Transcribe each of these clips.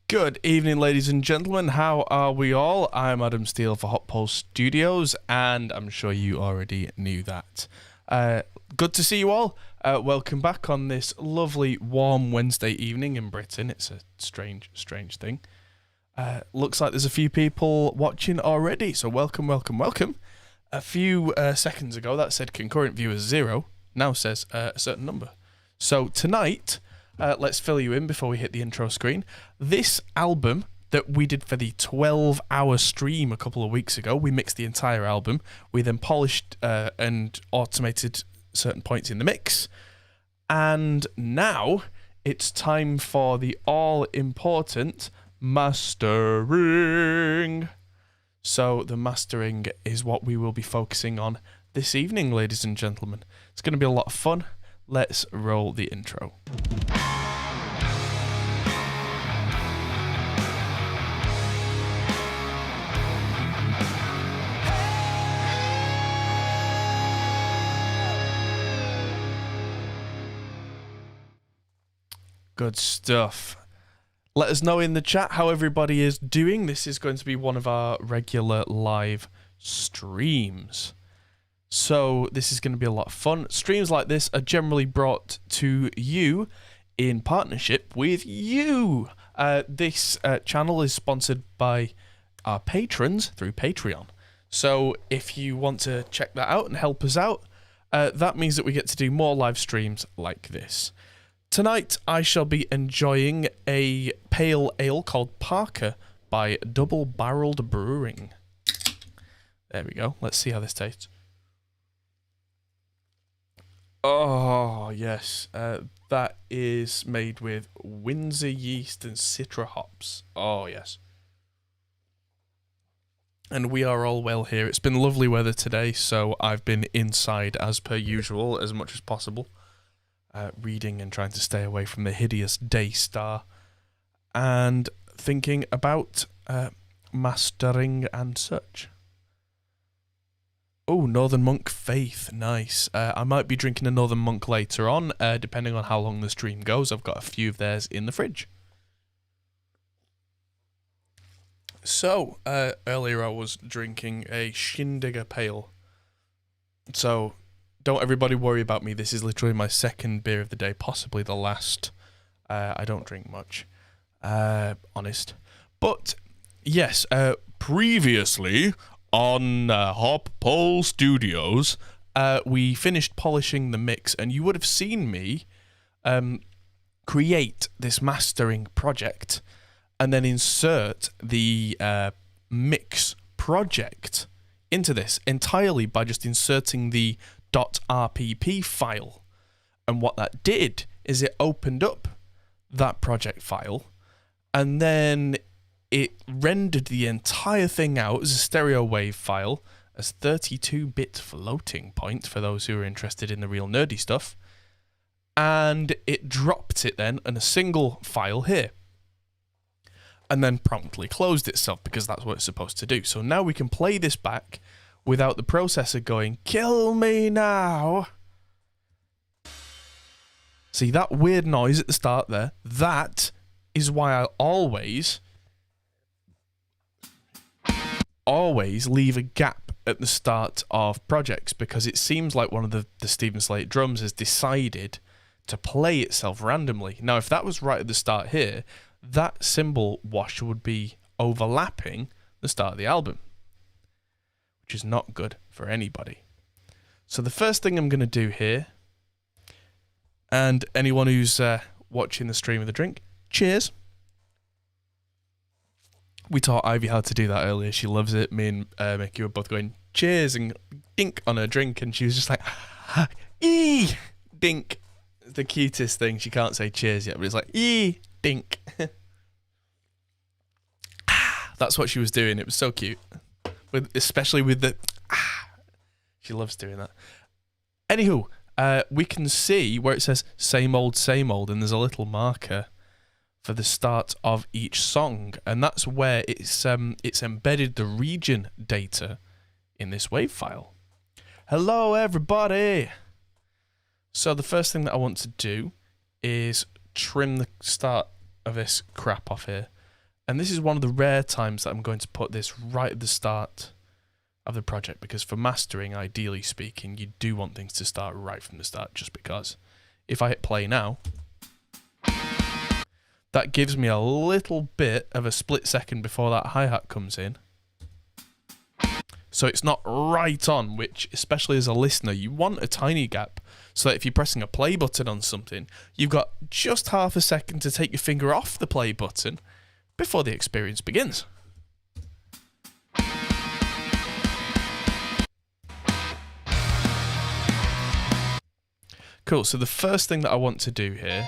Good evening, ladies and gentlemen. How are we all? I'm Adam Steele for Hot Pulse Studios, and I'm sure you already knew that. Good to see you all. Welcome back on this lovely, warm Wednesday evening in Britain. It's a strange thing. Looks like there's a few people watching already, so welcome. A few seconds ago, that said concurrent viewers 0, now says a certain number. So tonight, let's fill you in before we hit the intro screen. This album that we did for the 12-hour stream a couple of weeks ago, we mixed the entire album. We then polished and automated certain points in the mix. And now it's time for the all-important mastering. So the mastering is what we will be focusing on this evening, ladies and gentlemen. It's going to be a lot of fun. Let's roll the intro. Good stuff. Let us know in the chat how everybody is doing. This is going to be one of our regular live streams. So this is going to be a lot of fun. Streams like this are generally brought to you in partnership with you. This channel is sponsored by our patrons through Patreon. So if you want to check that out and help us out, that means that we get to do more live streams like this. Tonight, I shall be enjoying a pale ale called Parker by Double Barreled Brewing. There we go. Let's see how this tastes. Oh, yes. That is made with Windsor yeast and Citra hops. Oh, yes. And we are all well here. It's been lovely weather today, so I've been inside as per usual as much as possible. Reading and trying to stay away from the hideous day star, and thinking about mastering and such. Oh, Northern Monk Faith, nice. I might be drinking a Northern Monk later on, depending on how long the stream goes. I've got a few of theirs in the fridge. So, earlier I was drinking a Shindigger Pale. So, don't everybody worry about me. This is literally my second beer of the day, possibly the last. I don't drink much, honest. But, yes, previously on Hop Pole Studios, we finished polishing the mix, and you would have seen me create this mastering project and then insert the mix project into this entirely by just inserting the .rpp file. And what that did is it opened up that project file, and then it rendered the entire thing out as a stereo wave file as 32-bit floating point for those who are interested in the real nerdy stuff, and it dropped it then in a single file here, and then promptly closed itself because that's what it's supposed to do. So now we can play this back without the processor going, "Kill me now." See that weird noise at the start there? That is why I always leave a gap at the start of projects, because it seems like one of the Stephen Slate drums has decided to play itself randomly. Now, if that was right at the start here, that cymbal wash would be overlapping the start of the album, which is not good for anybody. So the first thing I'm going to do here, and anyone who's watching the stream of the drink, cheers. We taught Ivy how to do that earlier. She loves it. Me and Mickey were both going, cheers, and dink on her drink, and she was just like, ee, dink. The cutest thing. She can't say cheers yet, but it's like, ee, dink. That's what she was doing. It was so cute. Especially with the she loves doing that. Anywho, we can see where it says same old, and there's a little marker for the start of each song, and that's where it's embedded the region data in this WAV file. Hello, everybody. So the first thing that I want to do is trim the start of this crap off here. And this is one of the rare times that I'm going to put this right at the start of the project, because for mastering, ideally speaking, you do want things to start right from the start, just because if I hit play now, that gives me a little bit of a split second before that hi-hat comes in. So it's not right on, which, especially as a listener, you want a tiny gap, so that if you're pressing a play button on something, you've got just half a second to take your finger off the play button before the experience begins. Cool, so the first thing that I want to do here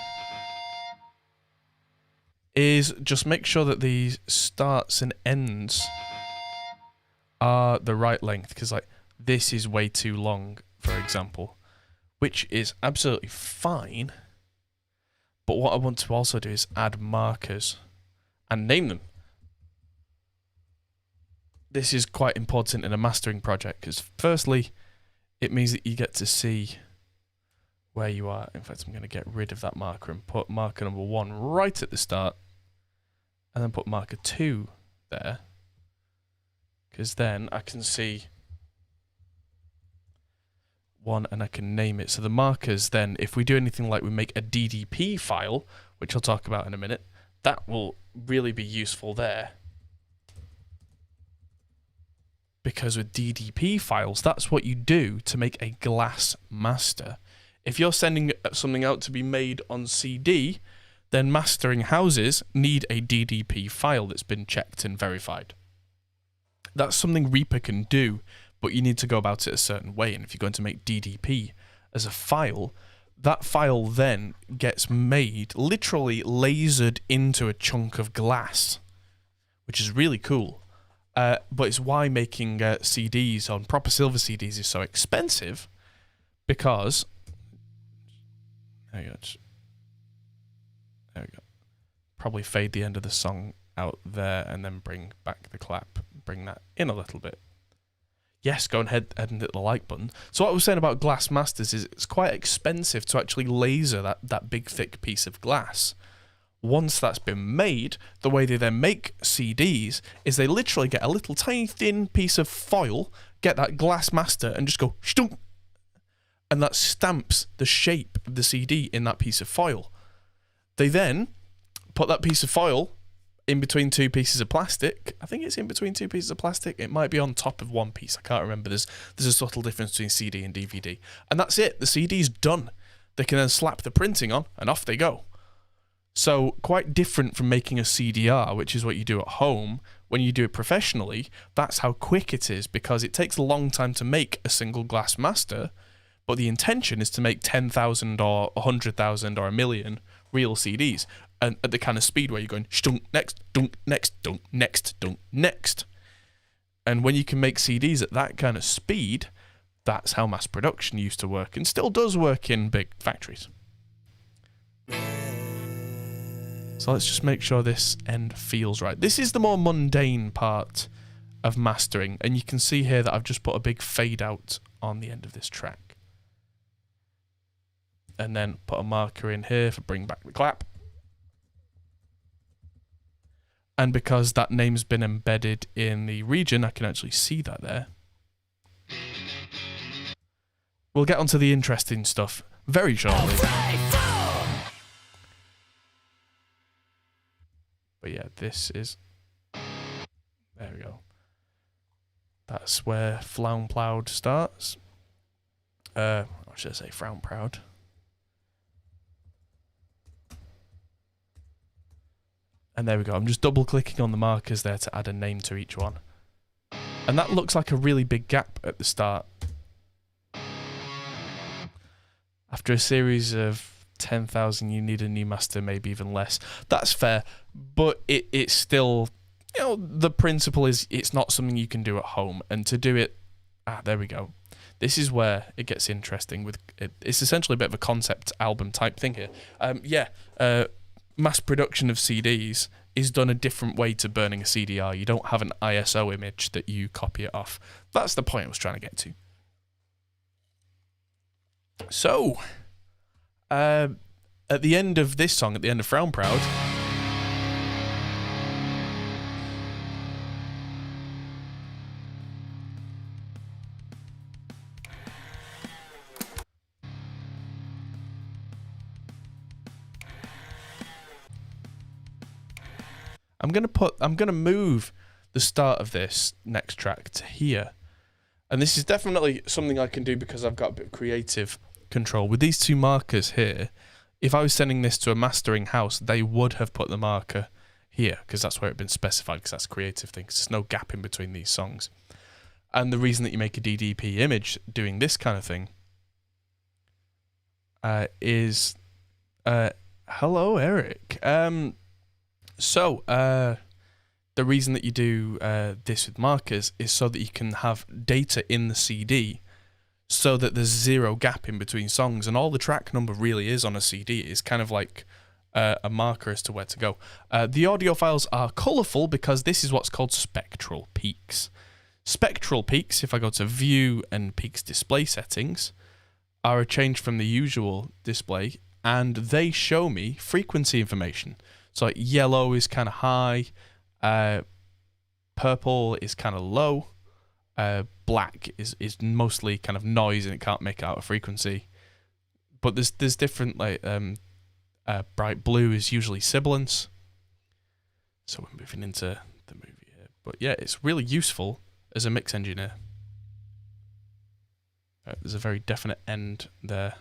is just make sure that these starts and ends are the right length, because like this is way too long, for example, which is absolutely fine. But what I want to also do is add markers and name them. This is quite important in a mastering project, because firstly, it means that you get to see where you are. In fact, I'm going to get rid of that marker and put marker number 1 right at the start, and then put marker 2 there, because then I can see 1 and I can name it. So the markers then, if we do anything like we make a DDP file, which I'll talk about in a minute, that will really be useful there. Because with DDP files, that's what you do to make a glass master. If you're sending something out to be made on CD, then mastering houses need a DDP file that's been checked and verified. That's something Reaper can do, but you need to go about it a certain way. And if you're going to make DDP as a file, that file then gets made, literally lasered into a chunk of glass, which is really cool. But it's why making CDs on proper silver CDs is so expensive, because... There we go. Probably fade the end of the song out there and then bring back the clap. Bring that in a little bit. Yes, go ahead and hit the like button. So what I was saying about glass masters is it's quite expensive to actually laser that big thick piece of glass. Once that's been made, the way they then make CDs is they literally get a little tiny thin piece of foil, get that glass master and just go shtunk, and that stamps the shape of the CD in that piece of foil. They then put that piece of foil in between 2 pieces of plastic. I think it's in between 2 pieces of plastic. It might be on top of 1 piece. I can't remember. There's a subtle difference between CD and DVD. And that's it. The CD's done. They can then slap the printing on and off they go. So quite different from making a CDR, which is what you do at home. When you do it professionally, that's how quick it is, because it takes a long time to make a single glass master. But the intention is to make 10,000 or 100,000 or a million real CDs, and at the kind of speed where you're going stunk, next, dunk, next, dunk, next, dunk, next. And when you can make CDs at that kind of speed, that's how mass production used to work, and still does work in big factories. So let's just make sure this end feels right. This is the more mundane part of mastering, and you can see here that I've just put a big fade out on the end of this track. And then put a marker in here for bring back the clap. And because that name's been embedded in the region, I can actually see that there. We'll get onto the interesting stuff very shortly. But yeah, this is... There we go. That's where Flown Ploud starts. Or should I say Frown Proud? And there we go. I'm just double clicking on the markers there to add a name to each one. And that looks like a really big gap at the start. After a series of 10,000, you need a new master, maybe even less. That's fair, but it's still, you know, the principle is it's not something you can do at home. And to do it, there we go. This is where it gets interesting. With it's essentially a bit of a concept album type thing here. Mass production of CDs is done a different way to burning a CDR. You don't have an ISO image that you copy it off. That's the point I was trying to get to. So, at the end of this song, at the end of Frown Proud, I'm gonna move the start of this next track to here. And this is definitely something I can do because I've got a bit of creative control. With these two markers here, if I was sending this to a mastering house, they would have put the marker here because that's where it's been specified, because that's a creative thing. 'Cause there's no gap in between these songs. And the reason that you make a DDP image doing this kind of thing is... hello, Eric. The reason that you do this with markers is so that you can have data in the CD so that there's zero gap in between songs, and all the track number really is on a CD is kind of like a marker as to where to go. The audio files are colourful because this is what's called Spectral Peaks. Spectral Peaks, if I go to View and Peaks Display Settings, are a change from the usual display, and they show me frequency information. So like yellow is kind of high, purple is kind of low, black is mostly kind of noise and it can't make out a frequency. But there's different, like bright blue is usually sibilance. So we're moving into the movie here. But yeah, it's really useful as a mix engineer. There's a very definite end there.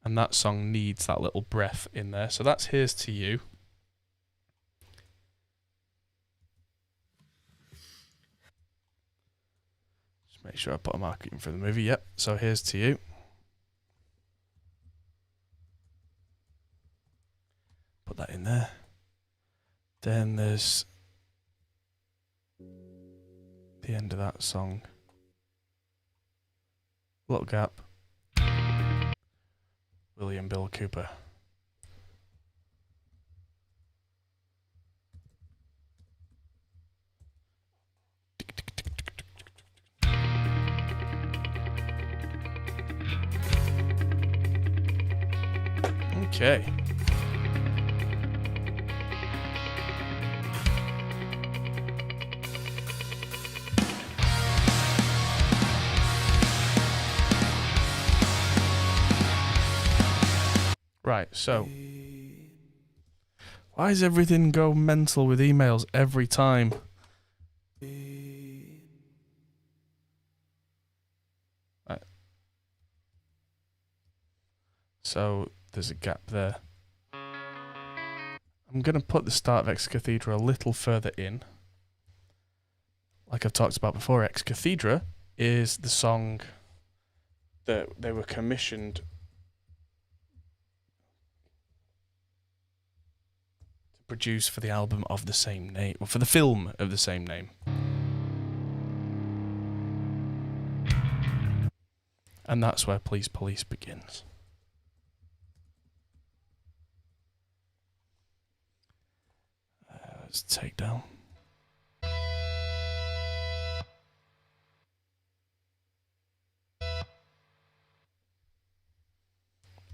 And that song needs that little breath in there. So that's Here's to You. Just make sure I put a marker in for the movie. Yep. So Here's to You. Put that in there. Then there's the end of that song. Little gap. William Bill Cooper. Okay. Right, so why does everything go mental with emails every time? Right. So there's a gap there. I'm going to put the start of Ex Cathedra a little further in. Like I've talked about before, Ex Cathedra is the song that they were commissioned produced for the album of the same name, or for the film of the same name. And that's where Please Police begins. Let's take down.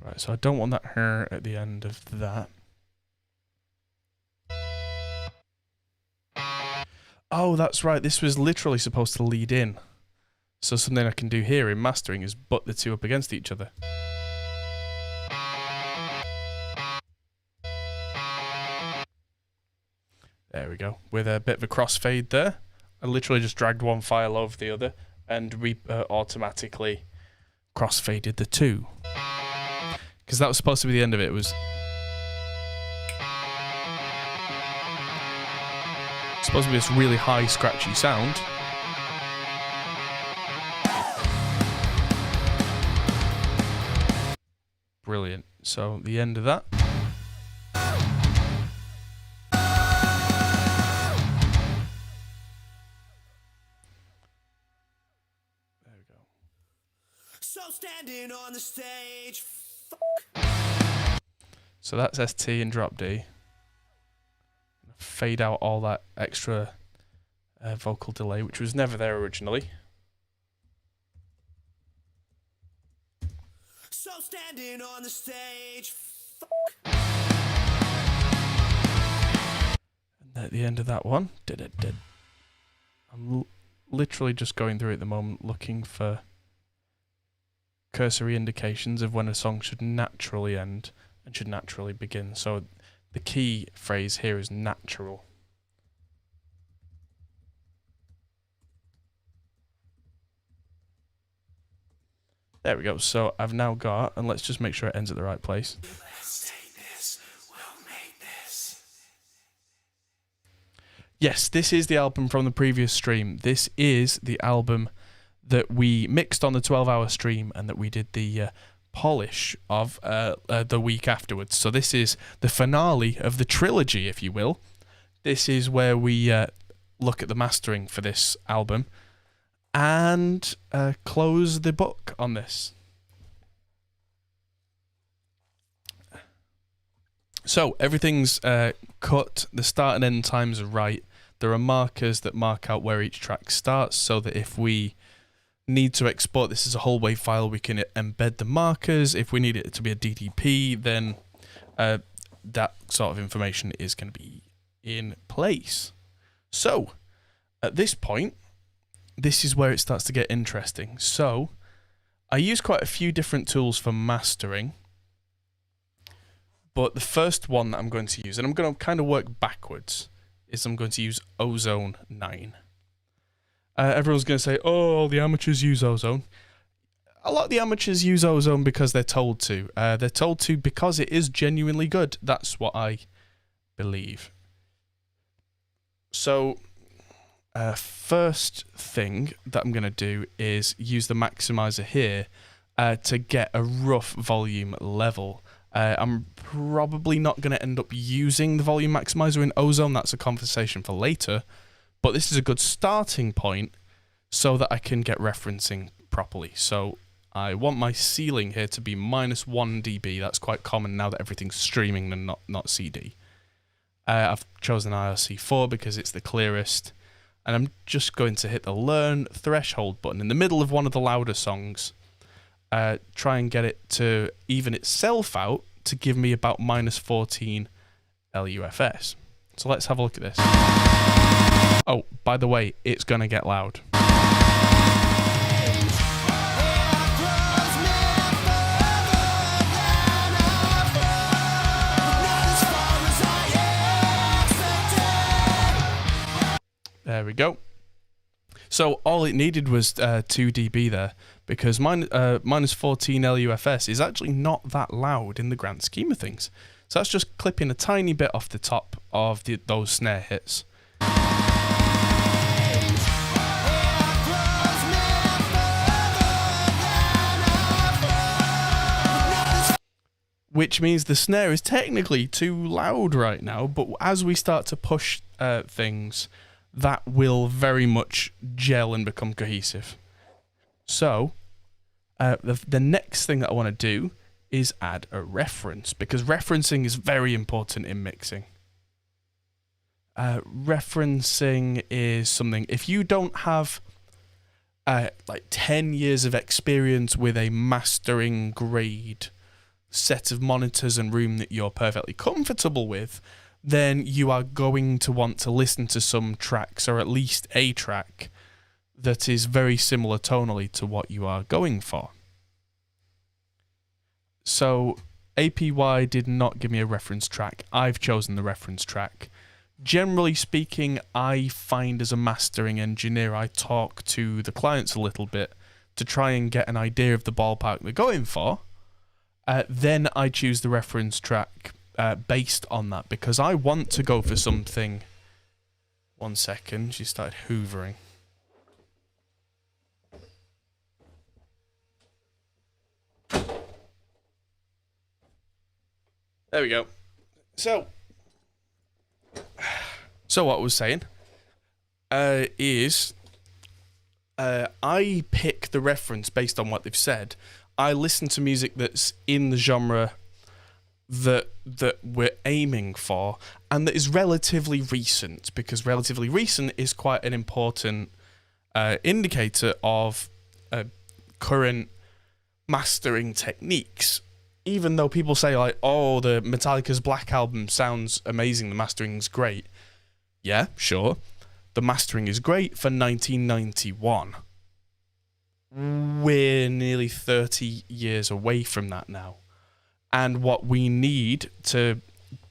Right, so I don't want that here at the end of that. Oh, that's right. This was literally supposed to lead in. So something I can do here in mastering is butt the two up against each other. There we go. With a bit of a crossfade there. I literally just dragged one file over the other and automatically crossfaded the two. Because that was supposed to be the end of it. It was supposed to be this really high, scratchy sound. Brilliant. So the end of that. There we go. So standing on the stage. So that's ST and drop D. Fade out all that extra vocal delay, which was never there originally. So standing on the stage. And at the end of that one, I'm literally just going through it at the moment, looking for cursory indications of when a song should naturally end, and should naturally begin. So the key phrase here is natural. There we go. So I've now got, and let's just make sure it ends at the right place. Let's take this, we'll make this. Yes, this is the album from the previous stream. This is the album that we mixed on the 12-hour stream and that we did the polish of the week afterwards. So this is the finale of the trilogy, if you will. This is where we look at the mastering for this album and close the book on this. So everything's cut, the start and end times are right. There are markers that mark out where each track starts so that if we need to export this as a whole wave file, we can embed the markers. If we need it to be a DTP, then that sort of information is going to be in place. So at this point, this is where it starts to get interesting. So I use quite a few different tools for mastering, but the first one that I'm going to use, and I'm going to kind of work backwards, is I'm going to use Ozone 9. Everyone's going to say, oh, all the amateurs use Ozone. A lot of the amateurs use Ozone because they're told to. They're told to because it is genuinely good. That's what I believe. So first thing that I'm going to do is use the maximizer here to get a rough volume level. I'm probably not going to end up using the volume maximizer in Ozone. That's a conversation for later. But this is a good starting point so that I can get referencing properly. So I want my ceiling here to be -1 dB. That's quite common now that everything's streaming and not CD. I've chosen IRC4 because it's the clearest. And I'm just going to hit the learn threshold button in the middle of one of the louder songs. Try and get it to even itself out to give me about -14 LUFS. So let's have a look at this. Oh, by the way, it's going to get loud. There we go. So all it needed was 2 dB there, because -14 LUFS is actually not that loud in the grand scheme of things. So that's just clipping a tiny bit off the top of those snare hits. Which means the snare is technically too loud right now, but as we start to push things, that will very much gel and become cohesive. So the next thing that I want to do is add a reference, because referencing is very important in mixing. Referencing is something, if you don't have like 10 years of experience with a mastering grade set of monitors and room that you're perfectly comfortable with, then you are going to want to listen to some tracks, or at least a track that is very similar tonally to what you are going for. So APY did not give me a reference track. I've chosen the reference track. Generally speaking, I find as a mastering engineer, I talk to the clients a little bit to try and get an idea of the ballpark they're going for. Then I choose the reference track based on that, because I want to go for something. 1 second, she started hoovering. There we go. So what I was saying is I pick the reference based on what they've said. I listen to music that's in the genre that we're aiming for, and that is relatively recent, because relatively recent is quite an important indicator of current mastering techniques. Even though people say like, oh, the Metallica's Black album sounds amazing, the mastering's great. Yeah, sure. The mastering is great for 1991. We're nearly 30 years away from that now. and what we need to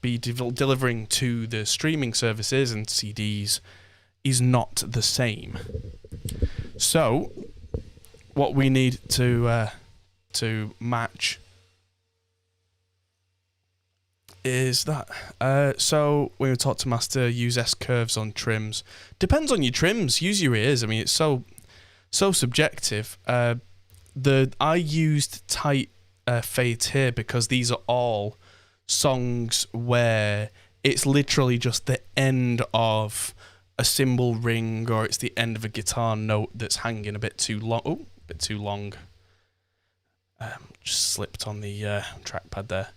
be delivering to the streaming services and CDs is not the same. So what we need to match is that. So when we talk to master, use S curves on trims. Depends on your trims. Use your ears. I mean, it's so subjective. I used tight fades here because these are all songs where it's literally just the end of a cymbal ring, or it's the end of a guitar note that's hanging a bit too long. Oh, a bit too long. Just slipped on the trackpad there.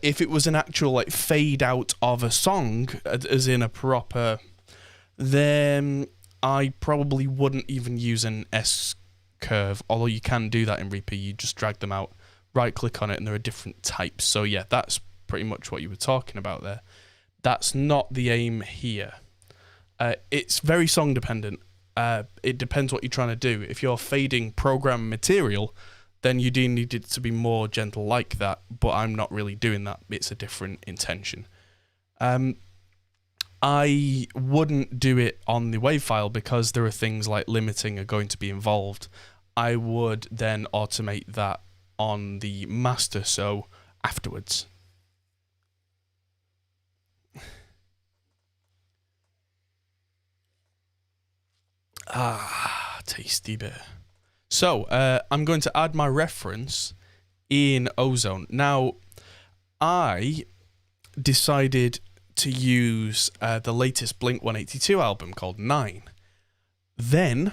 If it was an actual like fade out of a song, as in a proper, then I probably wouldn't even use an S curve, although you can do that in Reaper. You just drag them out, right click on it, and there are different types. So yeah, that's pretty much what you were talking about there. That's not the aim here. It's very song dependent. It depends what you're trying to do. If you're fading program material, then you do need it to be more gentle like that, but I'm not really doing that. It's a different intention. I wouldn't do it on the WAV file because there are things like limiting are going to be involved. I would then automate that on the master, so afterwards. Tasty bit. So, I'm going to add my reference in Ozone. Now, I decided to use the latest Blink-182 album called 9. Then,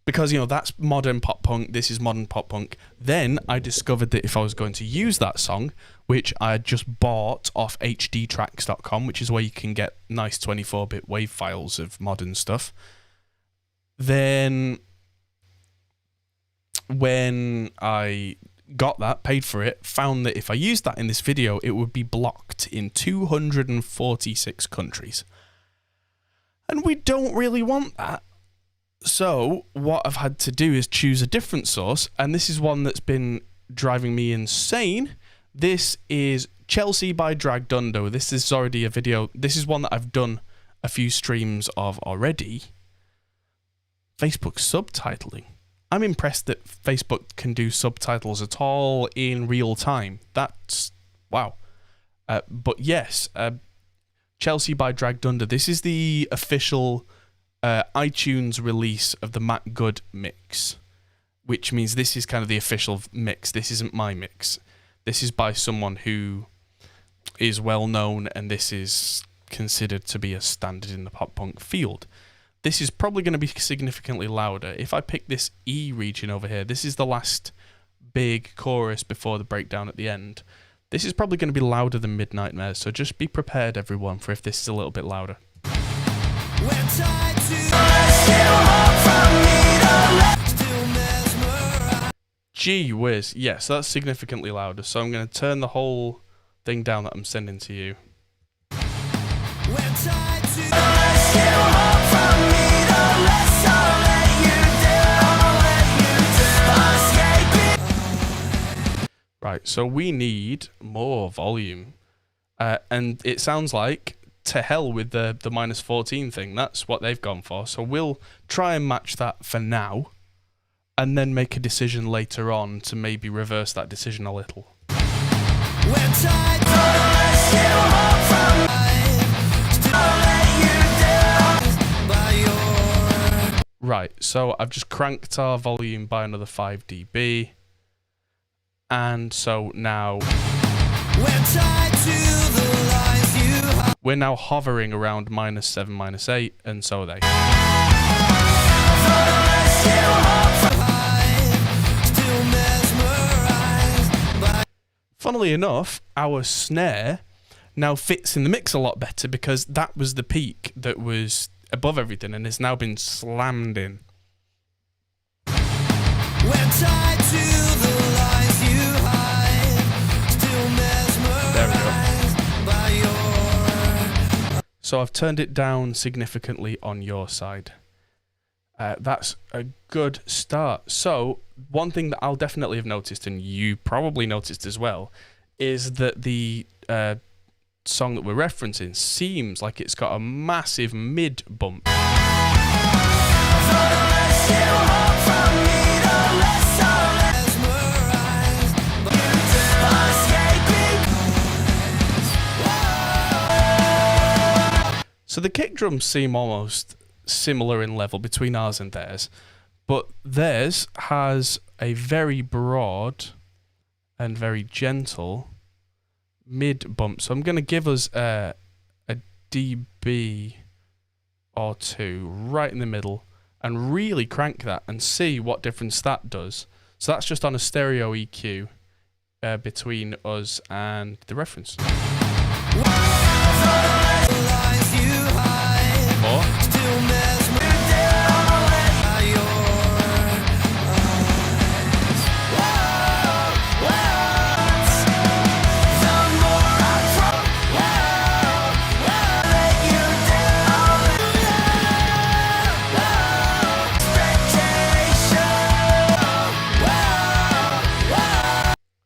because, you know, that's modern pop punk, this is modern pop punk, then I discovered that if I was going to use that song, which I had just bought off hdtracks.com, which is where you can get nice 24-bit WAV files of modern stuff, then when I got that, paid for it, found that if I used that in this video, it would be blocked in 246 countries. And we don't really want that. So what I've had to do is choose a different source, and this is one that's been driving me insane. This is Chelsea by Dragdundo. This is already a video. This is one that I've done a few streams of already. Facebook subtitling. I'm impressed that Facebook can do subtitles at all in real time. That's wow. But yes, Chelsea by Dragdundo. This is the official iTunes release of the Matt Good mix, which means this is kind of the official mix. This isn't my mix. This is by someone who is well known, and this is considered to be a standard in the pop punk field. This is probably going to be significantly louder. If I pick this E region over here, this is the last big chorus before the breakdown at the end. This is probably going to be louder than Midnightmares, so just be prepared, everyone, for if this is a little bit louder. Gee whiz. Yes, that's significantly louder, so I'm going to turn the whole thing down that I'm sending to you. Right, so we need more volume. And it sounds like to hell with the -14 thing. That's what they've gone for. So we'll try and match that for now, and then make a decision later on to maybe reverse that decision a little. Right, so I've just cranked our volume by another 5 dB. And so now we're now hovering around -7, -8, and so are they. Funnily enough, our snare now fits in the mix a lot better because that was the peak that was above everything and has now been slammed in. There we go. So I've turned it down significantly on your side. That's a good start. So one thing that I'll definitely have noticed, and you probably noticed as well, is that the song that we're referencing seems like it's got a massive mid bump. So the kick drums seem almost similar in level between ours and theirs, but theirs has a very broad and very gentle mid bump. So I'm going to give us a dB or two right in the middle and really crank that and see what difference that does. So that's just on a stereo EQ between us and the reference.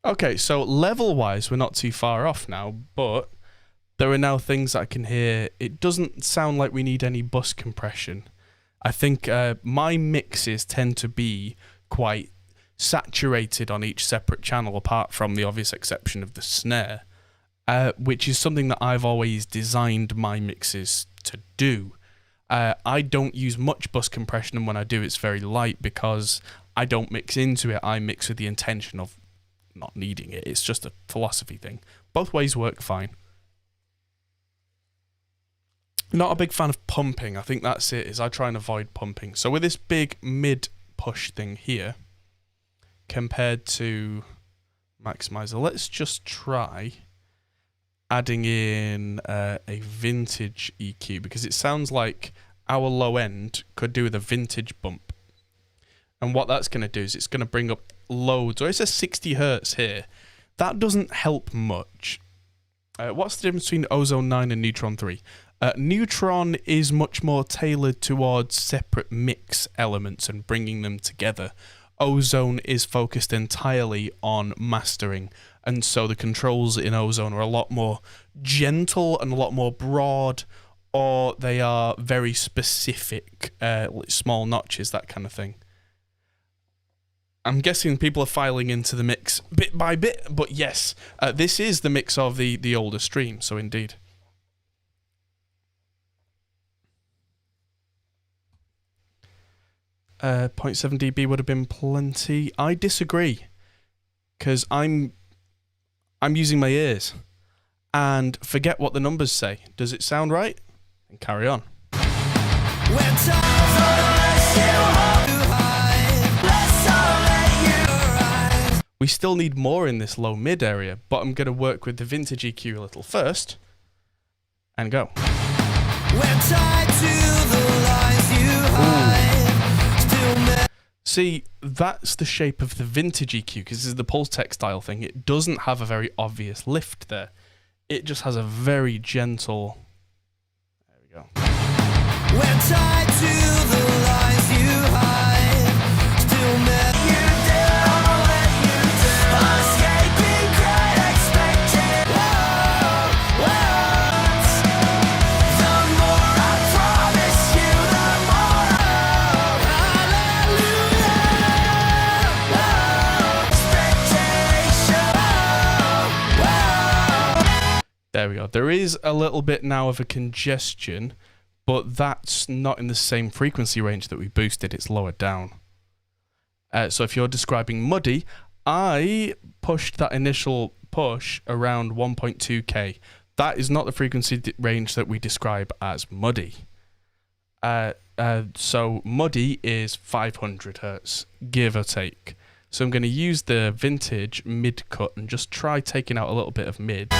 Okay, so level-wise, we're not too far off now, but there are now things that I can hear. It doesn't sound like we need any bus compression. I think my mixes tend to be quite saturated on each separate channel, apart from the obvious exception of the snare, which is something that I've always designed my mixes to do. I don't use much bus compression, and when I do, it's very light because I don't mix into it. I mix with the intention of not needing it. It's just a philosophy thing. Both ways work fine. Not a big fan of pumping. I think that's it, is I try and avoid pumping. So with this big mid push thing here, compared to maximizer, let's just try adding in a vintage EQ, because it sounds like our low end could do with a vintage bump. And what that's going to do is it's going to bring up loads, or it's a 60 hertz here. That doesn't help much. What's the difference between Ozone 9 and Neutron 3? Neutron is much more tailored towards separate mix elements and bringing them together. Ozone is focused entirely on mastering, and so the controls in Ozone are a lot more gentle and a lot more broad, or they are very specific, small notches, that kind of thing. I'm guessing people are filing into the mix bit by bit, but yes, this is the mix of the older stream, so indeed. Uh, 0.7 dB would have been plenty. I disagree, because I'm using my ears, and forget what the numbers say. Does it sound right? And carry on. We still need more in this low mid area, but I'm going to work with the vintage EQ a little first and go. See, that's the shape of the vintage EQ, because this is the pulse textile thing. It doesn't have a very obvious lift there. It just has a very gentle... There we go. We're tied to the lies you hide, still met you down, let you down. Escaping great expected words. The more I promise you, the more hallelujah. There we go. There is a little bit now of a congestion, but that's not in the same frequency range that we boosted. It's lower down. So if you're describing muddy, I pushed that initial push around 1.2K. That is not the frequency range that we describe as muddy. So muddy is 500 hertz, give or take. So I'm going to use the vintage mid cut and just try taking out a little bit of mid.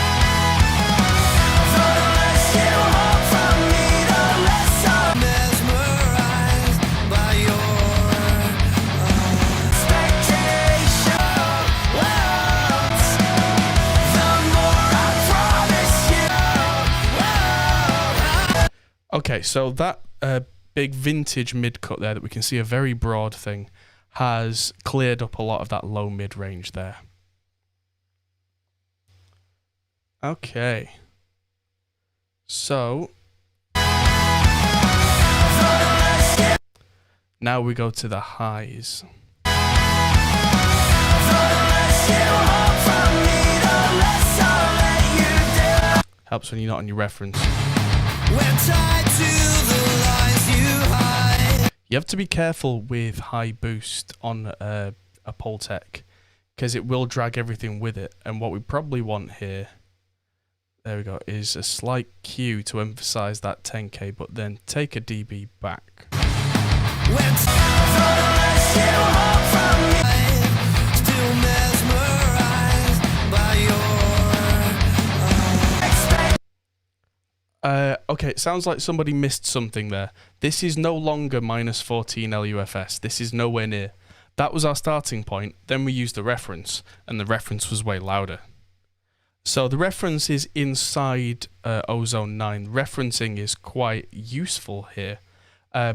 Okay, so that big vintage mid cut there that we can see, a very broad thing, has cleared up a lot of that low mid range there. Okay. So now we go to the highs. Helps when you're not on your reference. You have to be careful with high boost on a Pultec, because it will drag everything with it. And what we probably want here, there we go, is a slight Q to emphasize that 10K, but then take a dB back. Okay, it sounds like somebody missed something there. This is no longer minus 14 LUFS. This is nowhere near. That was our starting point. Then we used the reference, and the reference was way louder. So the reference is inside Ozone 9. Referencing is quite useful here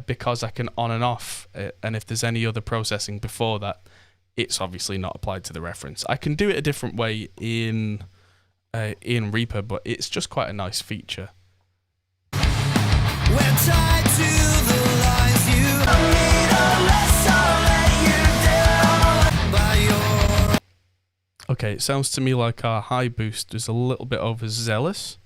because I can on and off, and if there's any other processing before that, it's obviously not applied to the reference. I can do it a different way in Reaper, but it's just quite a nice feature. We're tied to the lies you need, unless I'll let you down by your... Okay, it sounds to me like our high boost is a little bit overzealous.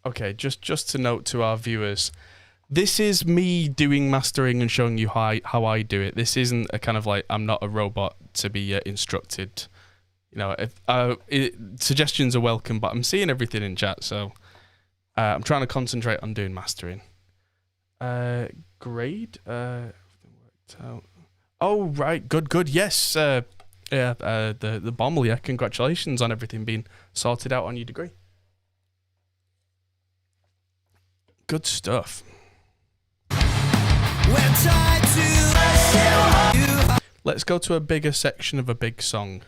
Okay, just to note to our viewers, this is me doing mastering and showing you how I do it. This isn't a kind of like, I'm not a robot to be instructed. You know, suggestions are welcome, but I'm seeing everything in chat, so I'm trying to concentrate on doing mastering. Grade? Worked out. Oh, right, good, yes. The Bommel, yeah, congratulations on everything being sorted out on your degree. Good stuff. Let's go to a bigger section of a big song.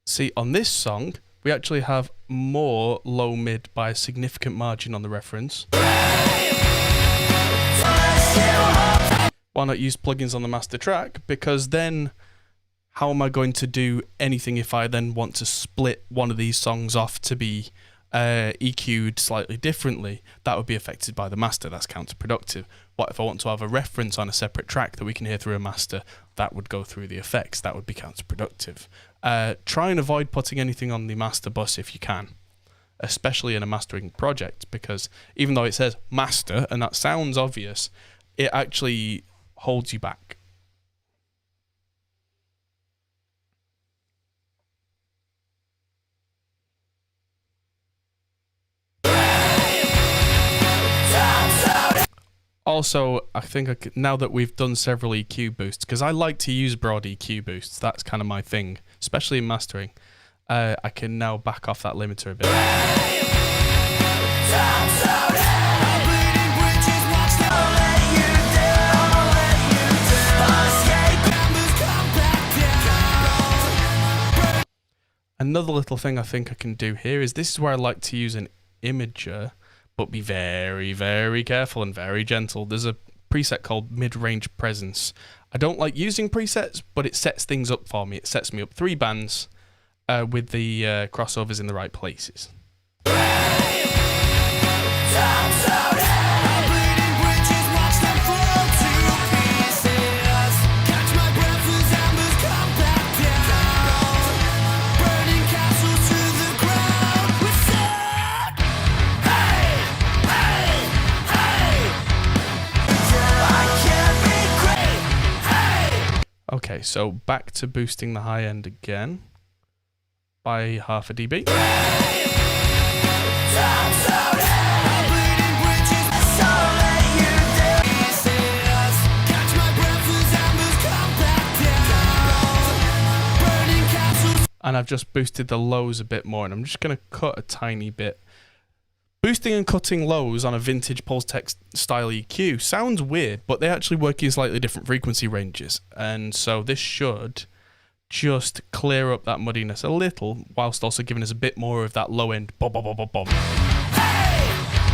See, on this song, we actually have more low mid by a significant margin on the reference. Why not use plugins on the master track? Because then how am I going to do anything if I then want to split one of these songs off to be EQ'd slightly differently? That would be affected by the master. That's counterproductive. What if I want to have a reference on a separate track that we can hear through a master? That would go through the effects. That would be counterproductive. Try and avoid putting anything on the master bus if you can, especially in a mastering project, because even though it says master, and that sounds obvious, it actually holds you back. Also, I think now that we've done several EQ boosts, because I like to use broad EQ boosts, that's kind of my thing, especially in mastering, I can now back off that limiter a bit. Another little thing I think I can do here is, this is where I like to use an imager, but be very, very careful and very gentle. There's a preset called mid-range presence. I don't like using presets, but it sets things up for me. It sets me up 3 bands with the crossovers in the right places. Okay, so back to boosting the high end again by half a dB. And I've just boosted the lows a bit more, and I'm just going to cut a tiny bit. Boosting and cutting lows on a vintage Pulse-Tech style EQ sounds weird, but they actually work in slightly different frequency ranges. And so this should just clear up that muddiness a little, whilst also giving us a bit more of that low end bum bum bum bum bum. Hey,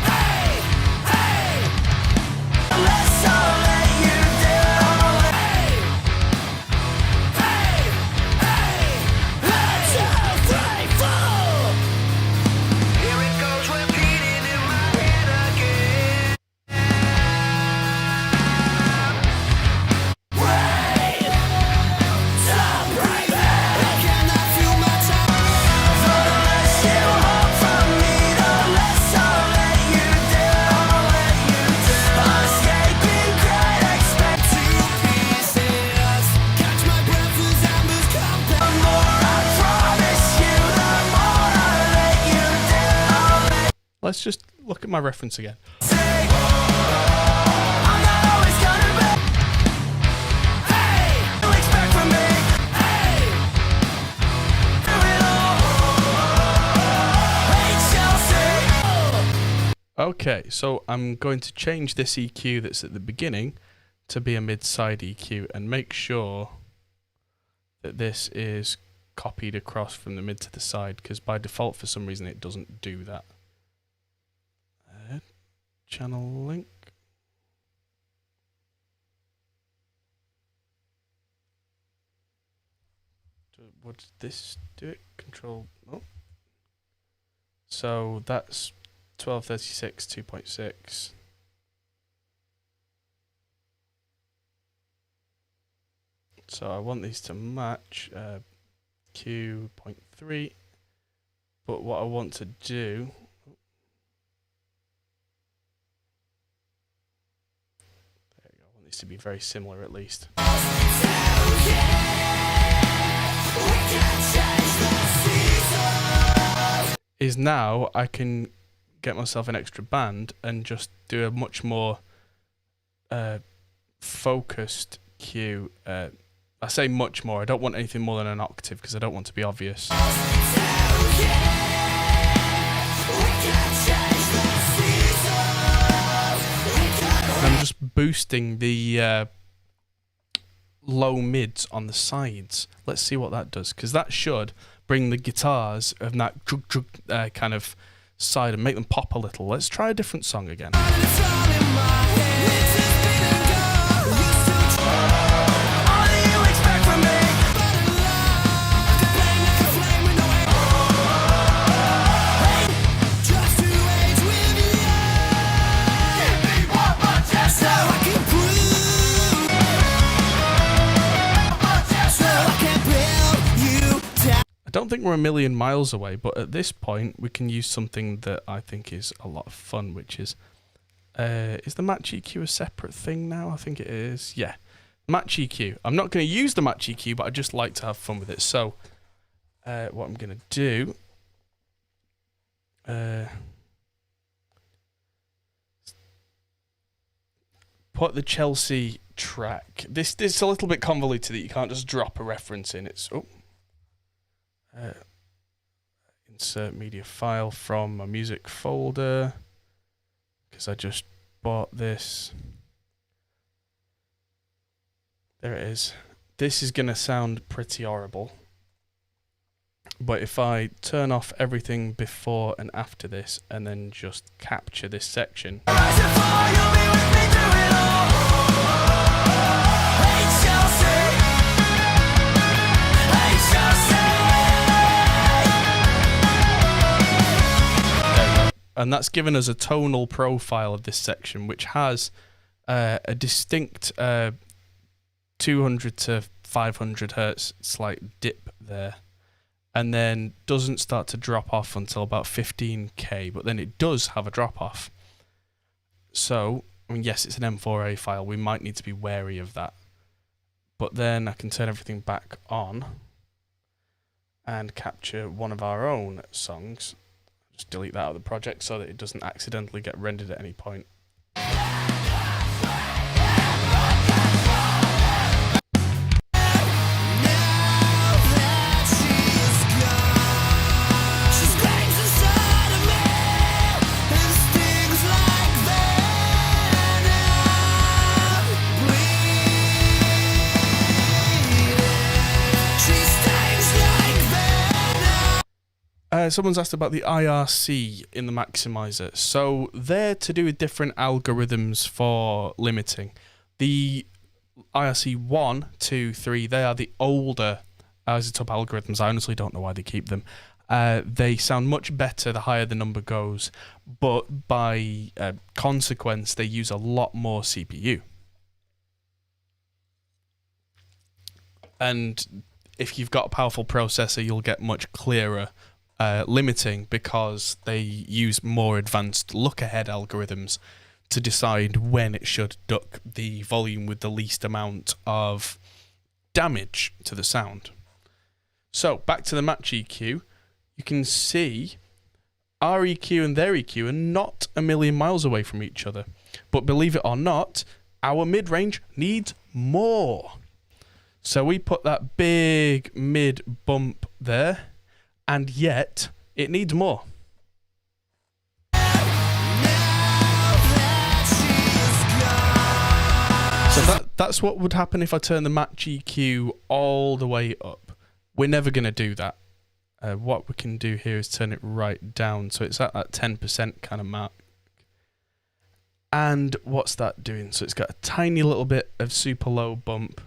hey, hey. Let's all let you do. Hey, hey, hey. 1, 2, 3, 4. Here it goes, repeating in my head again. Let's just look at my reference again. Okay, so I'm going to change this EQ that's at the beginning to be a MidSide EQ and make sure that this is copied across from the mid to the side, because by default for some reason it doesn't do that. Channel link. What does this do? It control. Oh. So that's 1236 2.6. So I want these to match Q.3, but what I want to do. To be very similar at least. Is now I can get myself an extra band and just do a much more focused cue. I say much more, I don't want anything more than an octave because I don't want to be obvious. I'm just boosting the low mids on the sides. Let's see what that does, because that should bring the guitars of that kind of side and make them pop a little. Let's try a different song again. I don't think we're a million miles away, but at this point we can use something that I think is a lot of fun, which is the match EQ a separate thing now? I think it is. Yeah, match EQ. I'm not going to use the match EQ, but I just like to have fun with it. So what I'm going to do, put the Chelsea track. This is a little bit convoluted that you can't just drop a reference in. It's insert media file from my music folder, because I just bought this. There it is. This is going to sound pretty horrible, but if I turn off everything before and after this and then just capture this section, and that's given us a tonal profile of this section, which has a distinct 200 to 500 hertz slight dip there, and then doesn't start to drop off until about 15k, but then it does have a drop off. So, I mean, yes, it's an M4A file, we might need to be wary of that, but then I can turn everything back on and capture one of our own songs. Just delete that out of the project so that it doesn't accidentally get rendered at any point. Someone's asked about the IRC in the maximizer. So they're to do with different algorithms for limiting. The IRC 1, 2, 3, they are the older isotope algorithms. I honestly don't know why they keep them. They sound much better the higher the number goes, but by consequence, they use a lot more CPU. And if you've got a powerful processor, you'll get much clearer limiting because they use more advanced look-ahead algorithms to decide when it should duck the volume with the least amount of damage to the sound. So back to the match EQ, you can see our EQ and their EQ are not a million miles away from each other. But believe it or not, our mid-range needs more. So we put that big mid bump there, and yet it needs more. So that's what would happen if I turn the match EQ all the way up. We're never going to do that. What we can do here is turn it right down, so it's at that 10% kind of mark. And what's that doing? So it's got a tiny little bit of super low bump,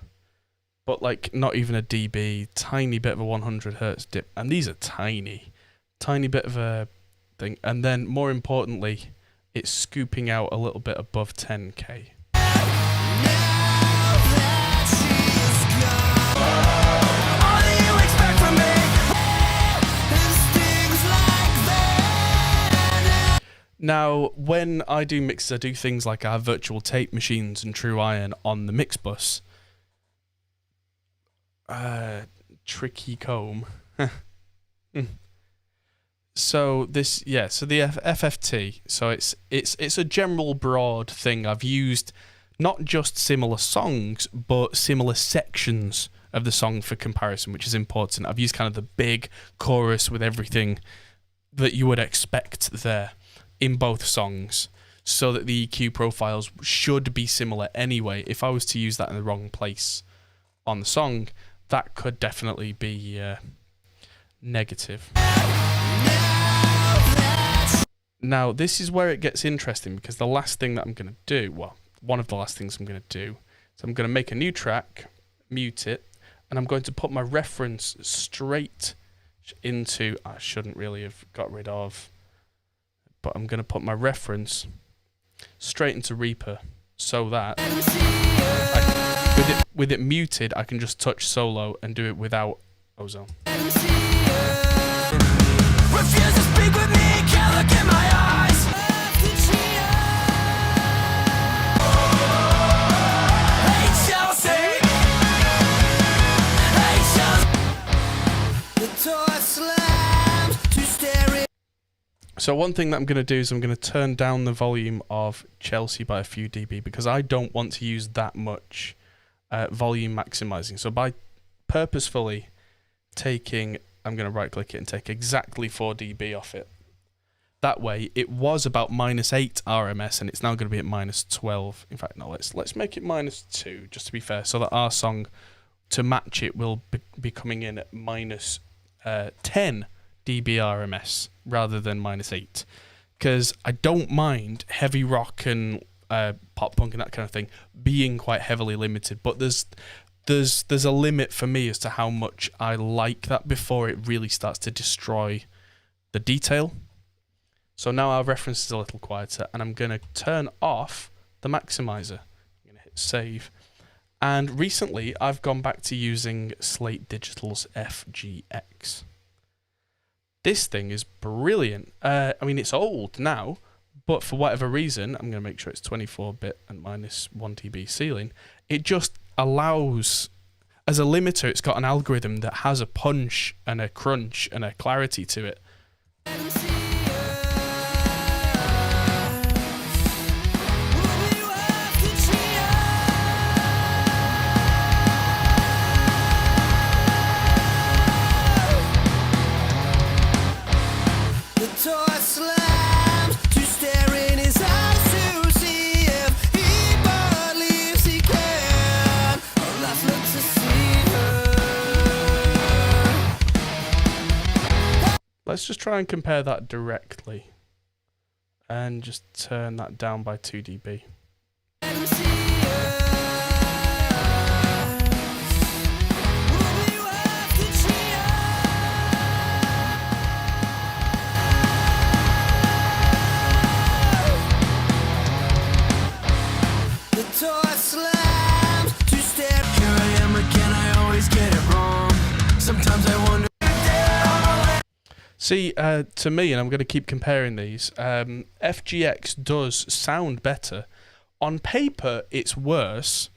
but like not even a dB, tiny bit of a 100 hertz dip. And these are tiny bit of a thing. And then more importantly, it's scooping out a little bit above 10K. Now, when I do mixes, I do things like I have virtual tape machines and true iron on the mix bus. Tricky comb. So this, yeah, so the FFT, so it's a general broad thing. I've used not just similar songs, but similar sections of the song for comparison, which is important. I've used kind of the big chorus with everything that you would expect there in both songs, so that the EQ profiles should be similar anyway. If I was to use that in the wrong place on the song, that could definitely be negative. Now, this is where it gets interesting, because the last thing that I'm going to do, well, one of the last things I'm going to do, is I'm going to make a new track, mute it, and I'm going to put my reference straight into, I shouldn't really have got rid of, but I'm going to put my reference straight into Reaper, so that with it muted, I can just touch solo and do it without ozone. Refuse to speak with me, can't look in my eyes. Hey Chelsea, hey Chelsea. The door slams to stare in. So one thing that I'm going to do is I'm going to turn down the volume of Chelsea by a few dB, because I don't want to use that much volume maximizing. So by purposefully taking, I'm going to right click it and take exactly 4 dB off it. That way it was about -8 RMS and it's now going to be at -12. In fact, no, let's make it -2 just to be fair, so that our song to match it will be coming in at -10 dB RMS rather than -8, because I don't mind heavy rock and pop punk and that kind of thing being quite heavily limited, but there's a limit for me as to how much I like that before it really starts to destroy the detail. So now our reference is a little quieter, and I'm going to turn off the maximizer. I'm going to hit save. And recently I've gone back to using Slate Digital's FGX. This thing is brilliant. I mean, it's old now, but for whatever reason, I'm going to make sure it's 24-bit and -1 dB ceiling. It just allows, as a limiter, it's got an algorithm that has a punch and a crunch and a clarity to it. let's just try and compare that directly. And just turn that down by 2 dB. See, to me, and I'm going to keep comparing these, FGX does sound better. On paper, it's worse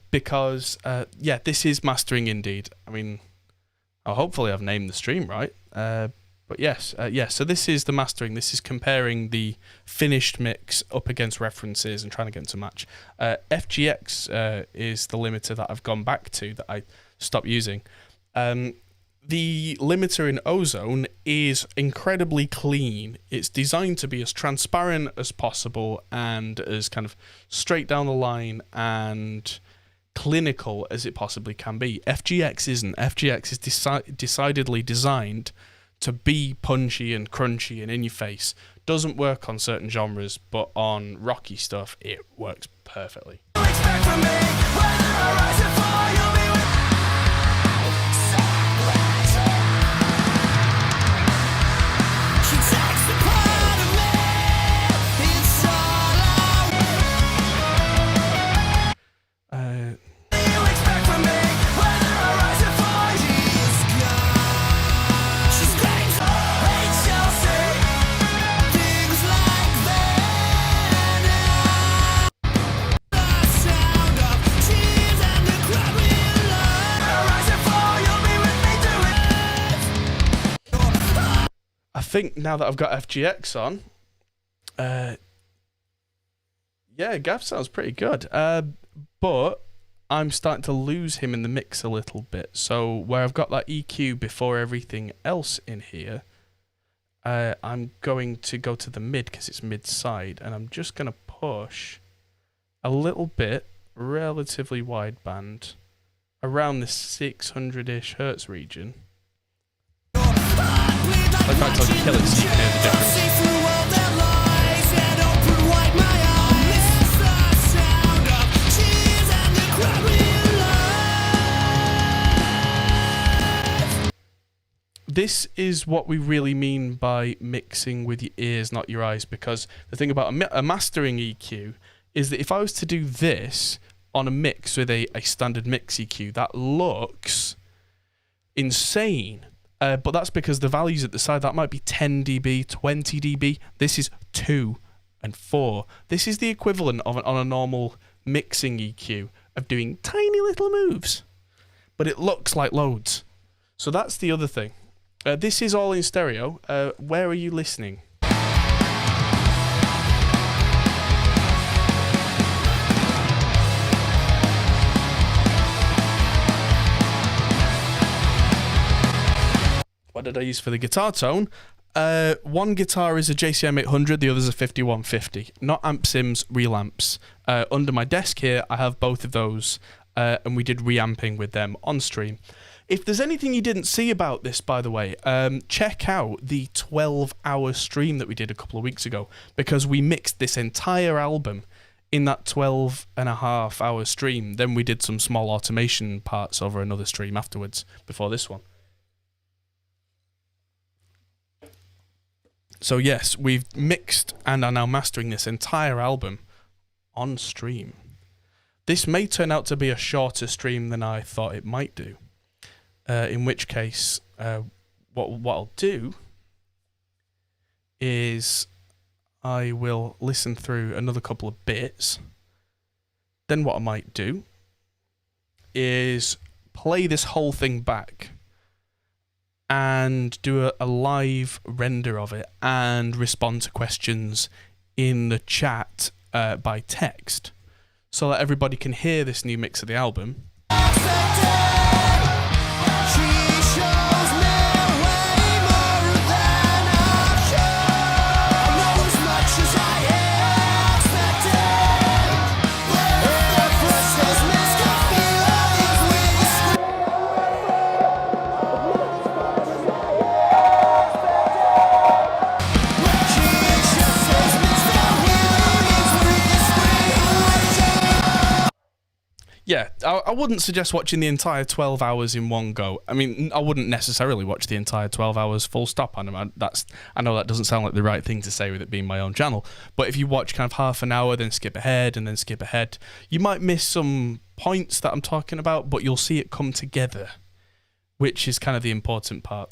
because, yeah, this is mastering indeed. I mean, hopefully I've named the stream right. But yes, so this is the mastering. This is comparing the finished mix up against references and trying to get them to match. FGX is the limiter that I've gone back to, that I stopped using. The limiter in Ozone is incredibly clean. It's designed to be as transparent as possible and as kind of straight down the line and clinical as it possibly can be. FGX isn't. FGX is decidedly designed to be punchy and crunchy and in your face. Doesn't work on certain genres, but on rocky stuff, it works perfectly. I think now that I've got FGX on, yeah, Gav sounds pretty good. But I'm starting to lose him in the mix a little bit. So where I've got that EQ before everything else in here, I'm going to go to the mid because it's mid-side, and I'm just going to push a little bit, relatively wide band, around the 600-ish hertz region. In fact, I'll kill it so you can hear the difference. This is what we really mean by mixing with your ears, not your eyes, because the thing about a mastering EQ is that if I was to do this on a mix with a standard mix EQ, that looks insane. But that's because the values at the side, that might be 10 dB, 20 dB. This is 2 and 4. This is the equivalent of on a normal mixing EQ of doing tiny little moves. But it looks like loads. So that's the other thing. This is all in stereo. Where are you listening? What did I use for the guitar tone? One guitar is a JCM 800, the other is a 5150. Not amp sims, real amps. Under my desk here, I have both of those, and we did reamping with them on stream. If there's anything you didn't see about this, by the way, check out the 12-hour stream that we did a couple of weeks ago, because we mixed this entire album in that 12.5-hour stream. Then we did some small automation parts over another stream afterwards, before this one. So yes, we've mixed and are now mastering this entire album on stream. This may turn out to be a shorter stream than I thought it might do. In which case, what I'll do is I will listen through another couple of bits. Then what I might do is play this whole thing back and do a live render of it and respond to questions in the chat by text, so that everybody can hear this new mix of the album. yeah, I wouldn't suggest watching the entire 12 hours in one go. I mean, I wouldn't necessarily watch the entire 12 hours full stop. I know that doesn't sound like the right thing to say with it being my own channel, but if you watch kind of half an hour, then skip ahead, and then skip ahead, you might miss some points that I'm talking about, but you'll see it come together, which is kind of the important part.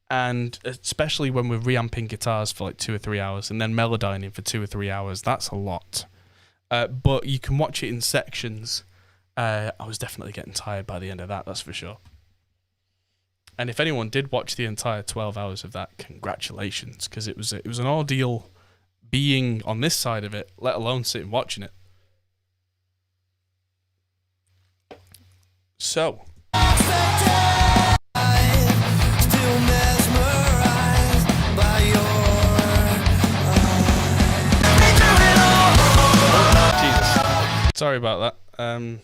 And especially when we're reamping guitars for like 2 or 3 hours, and then melodyning for 2 or 3 hours, that's a lot. But you can watch it in sections. I was definitely getting tired by the end of that, that's for sure. And if anyone did watch the entire 12 hours of that, congratulations, because it was an ordeal being on this side of it, let alone sitting watching it. So. Sorry about that.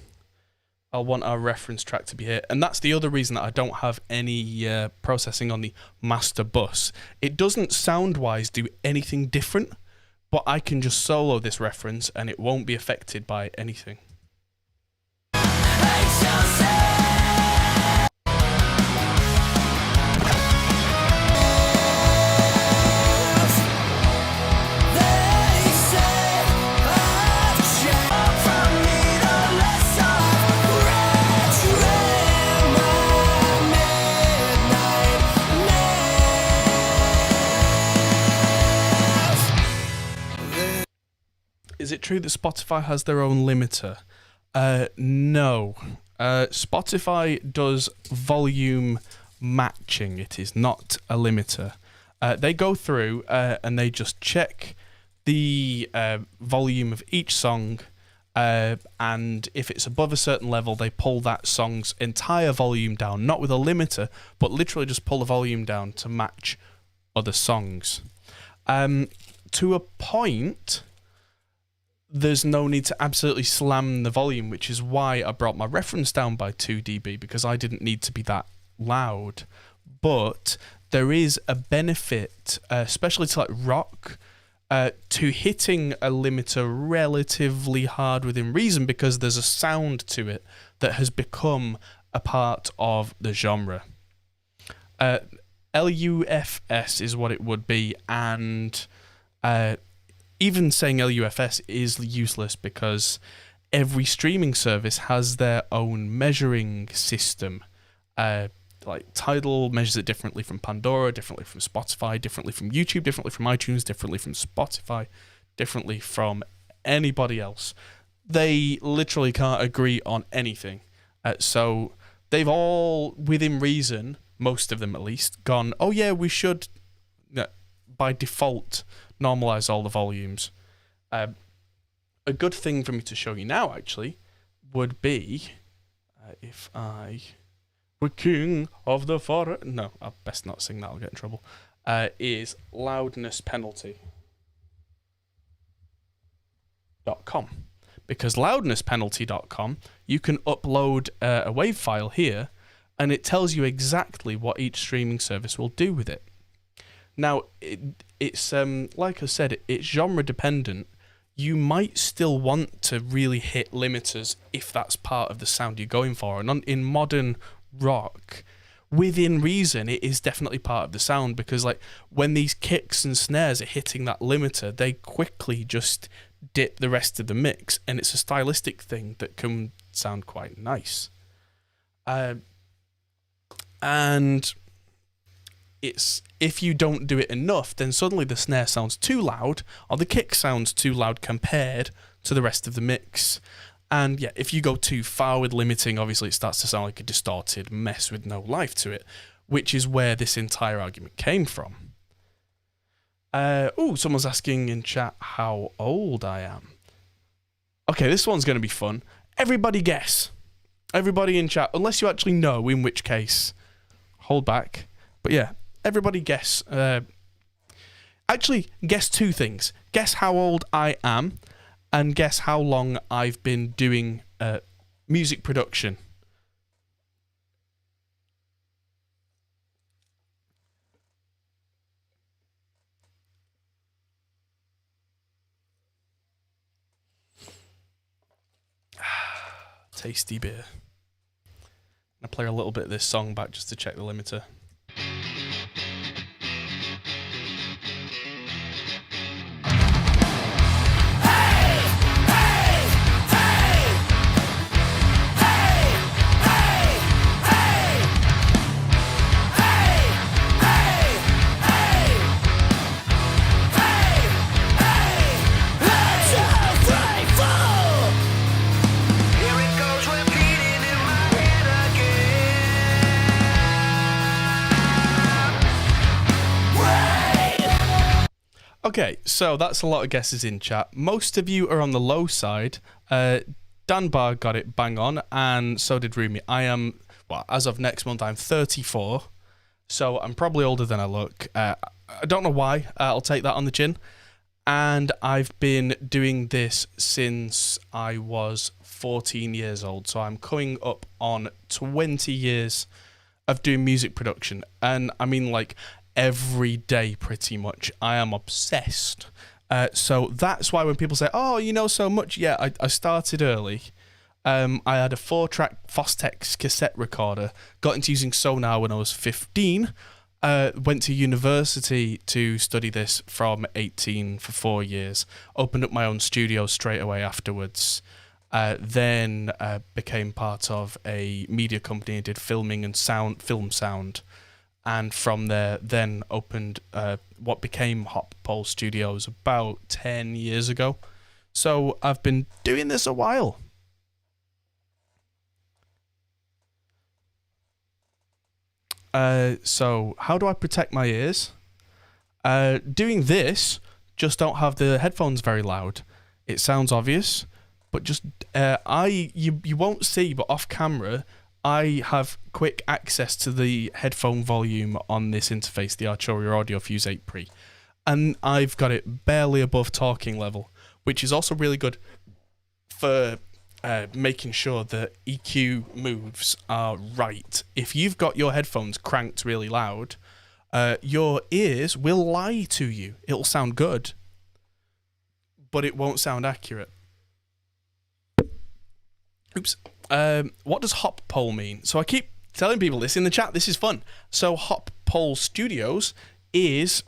I'll want our reference track to be here. And that's the other reason that I don't have any processing on the master bus. It doesn't sound-wise do anything different, but I can just solo this reference and it won't be affected by anything. Is it true that Spotify has their own limiter? No. Spotify does volume matching. It is not a limiter. They go through and they just check the volume of each song, and if it's above a certain level, they pull that song's entire volume down, not with a limiter, but literally just pull the volume down to match other songs. To a point, there's no need to absolutely slam the volume, which is why I brought my reference down by 2 dB, because I didn't need to be that loud. But there is a benefit, especially to like rock, to hitting a limiter relatively hard within reason, because there's a sound to it that has become a part of the genre. LUFS is what it would be, and even saying LUFS is useless because every streaming service has their own measuring system. Like Tidal measures it differently from Pandora, differently from Spotify, differently from YouTube, differently from iTunes, differently from Spotify, differently from anybody else. They literally can't agree on anything. So they've all, within reason, most of them at least, gone, oh yeah, we should, by default, normalize all the volumes. A good thing for me to show you now, actually, would be if I were king of the forest. No, I'll best not sing that, I'll get in trouble. Is loudness penalty.com. Because loudnesspenalty.com, you can upload a WAV file here, and it tells you exactly what each streaming service will do with it. Now, it's like I said, it's genre dependent. You might still want to really hit limiters if that's part of the sound you're going for. And in modern rock, within reason, it is definitely part of the sound, because like when these kicks and snares are hitting that limiter, they quickly just dip the rest of the mix, and it's a stylistic thing that can sound quite nice. And it's, if you don't do it enough, then suddenly the snare sounds too loud, or the kick sounds too loud compared to the rest of the mix. And yeah, if you go too far with limiting, obviously it starts to sound like a distorted mess with no life to it, which is where this entire argument came from. Someone's asking in chat how old I am. Okay, this one's going to be fun. Everybody guess. Everybody in chat, unless you actually know, in which case, hold back. But yeah, everybody guess. Actually, guess two things. Guess how old I am, and guess how long I've been doing music production. tasty beer. I play a little bit of this song back just to check the limiter. Okay, so that's a lot of guesses in chat. Most of you are on the low side. Dan Barr got it bang on, and so did Rumi. I am, well, as of next month, I'm 34, so I'm probably older than I look. I don't know why. I'll take that on the chin. And I've been doing this since I was 14 years old, so I'm coming up on 20 years of doing music production. And I mean, like, every day pretty much. I am obsessed. So that's why when people say, oh, you know so much, yeah, I started early. I had a 4-track Fostex cassette recorder, got into using Sonar when I was 15, went to university to study this from 18 for 4 years, opened up my own studio straight away afterwards, then became part of a media company and did filming and film sound. And from there, then opened what became Hop Pole Studios about 10 years ago. So I've been doing this a while. So how do I protect my ears? Doing this, just don't have the headphones very loud. It sounds obvious, but just you won't see, but off camera, I have quick access to the headphone volume on this interface, the Arturia Audio Fuse 8 Pre, and I've got it barely above talking level, which is also really good for making sure that EQ moves are right. If you've got your headphones cranked really loud, your ears will lie to you. It'll sound good, but it won't sound accurate. Oops. What does Hop Pole mean? So I keep telling people this in the chat. This is fun. So Hop Pole Studios is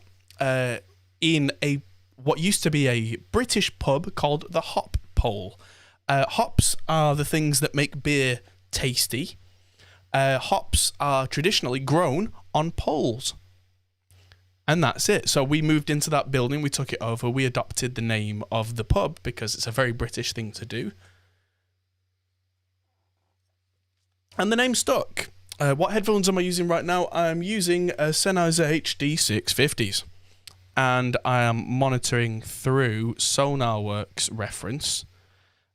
in what used to be a British pub called the Hop Pole. Hops are the things that make beer tasty. Hops are traditionally grown on poles. And that's it. So we moved into that building. We took it over. We adopted the name of the pub because it's a very British thing to do. And the name stuck. What headphones am I using right now? I'm using a Sennheiser HD 650s. And I am monitoring through SonarWorks reference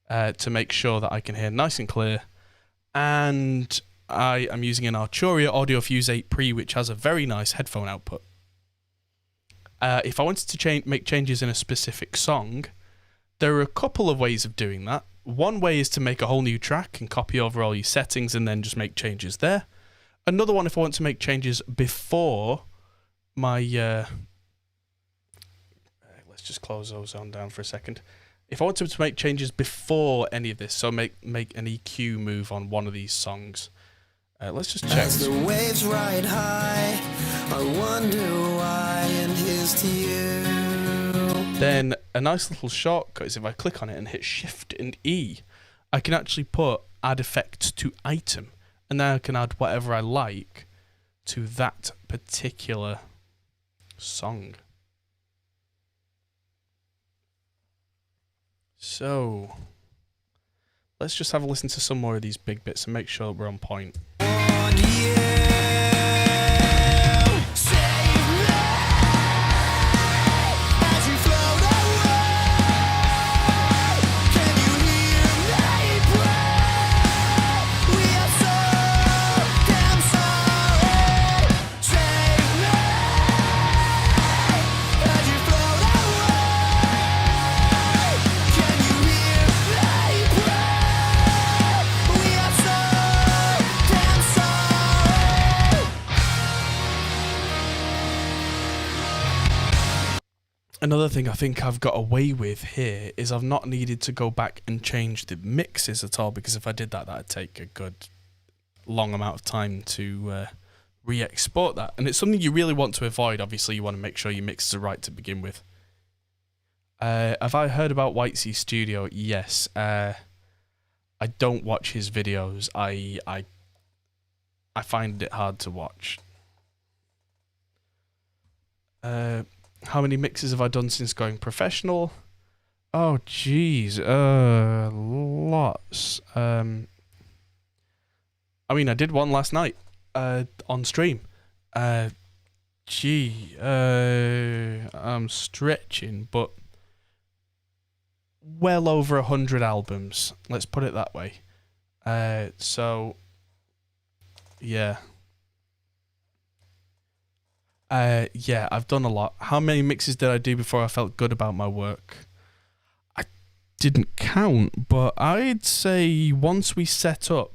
to make sure that I can hear nice and clear. And I am using an Arturia Audio Fuse 8 Pre, which has a very nice headphone output. If I wanted to make changes in a specific song, there are a couple of ways of doing that. One way is to make a whole new track and copy over all your settings and then just make changes there. Another one, if I want to make changes before my... let's just close Ozone down for a second. If I wanted to make changes before any of this, so make an EQ move on one of these songs, let's just check. As the waves ride high, I wonder why, and here's to you. Then a nice little shortcut is if I click on it and hit Shift and E, I can actually put add effect to item, and then I can add whatever I like to that particular song. So let's just have a listen to some more of these big bits and make sure we're on point. Another thing I think I've got away with here is I've not needed to go back and change the mixes at all, because if I did that, that'd take a good long amount of time to re-export that. And it's something you really want to avoid. Obviously, you want to make sure your mixes are right to begin with. Have I heard about White Sea Studio? Yes. I don't watch his videos. I find it hard to watch. How many mixes have I done since going professional? Oh, geez. Lots. I mean, I did one last night on stream. I'm stretching, but well over 100 albums. Let's put it that way. So, yeah. Yeah, I've done a lot. How many mixes did I do before I felt good about my work? I didn't count, but I'd say once we set up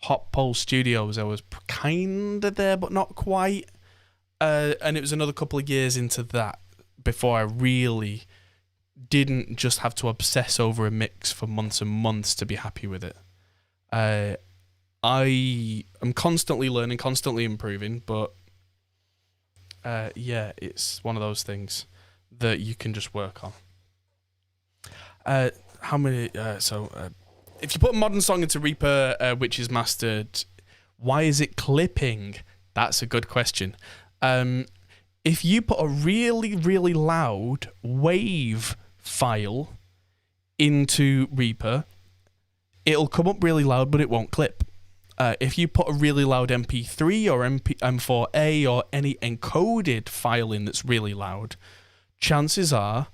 Hot Pole Studios, I was kind of there, but not quite. And it was another couple of years into that before I really didn't just have to obsess over a mix for months and months to be happy with it. I am constantly learning, constantly improving, but yeah, it's one of those things that you can just work on. How many? If you put a modern song into Reaper, which is mastered, why is it clipping? That's a good question. If you put a really, really loud wave file into Reaper, it'll come up really loud, but it won't clip. If you put a really loud MP3 or M4A or any encoded file in that's really loud, chances are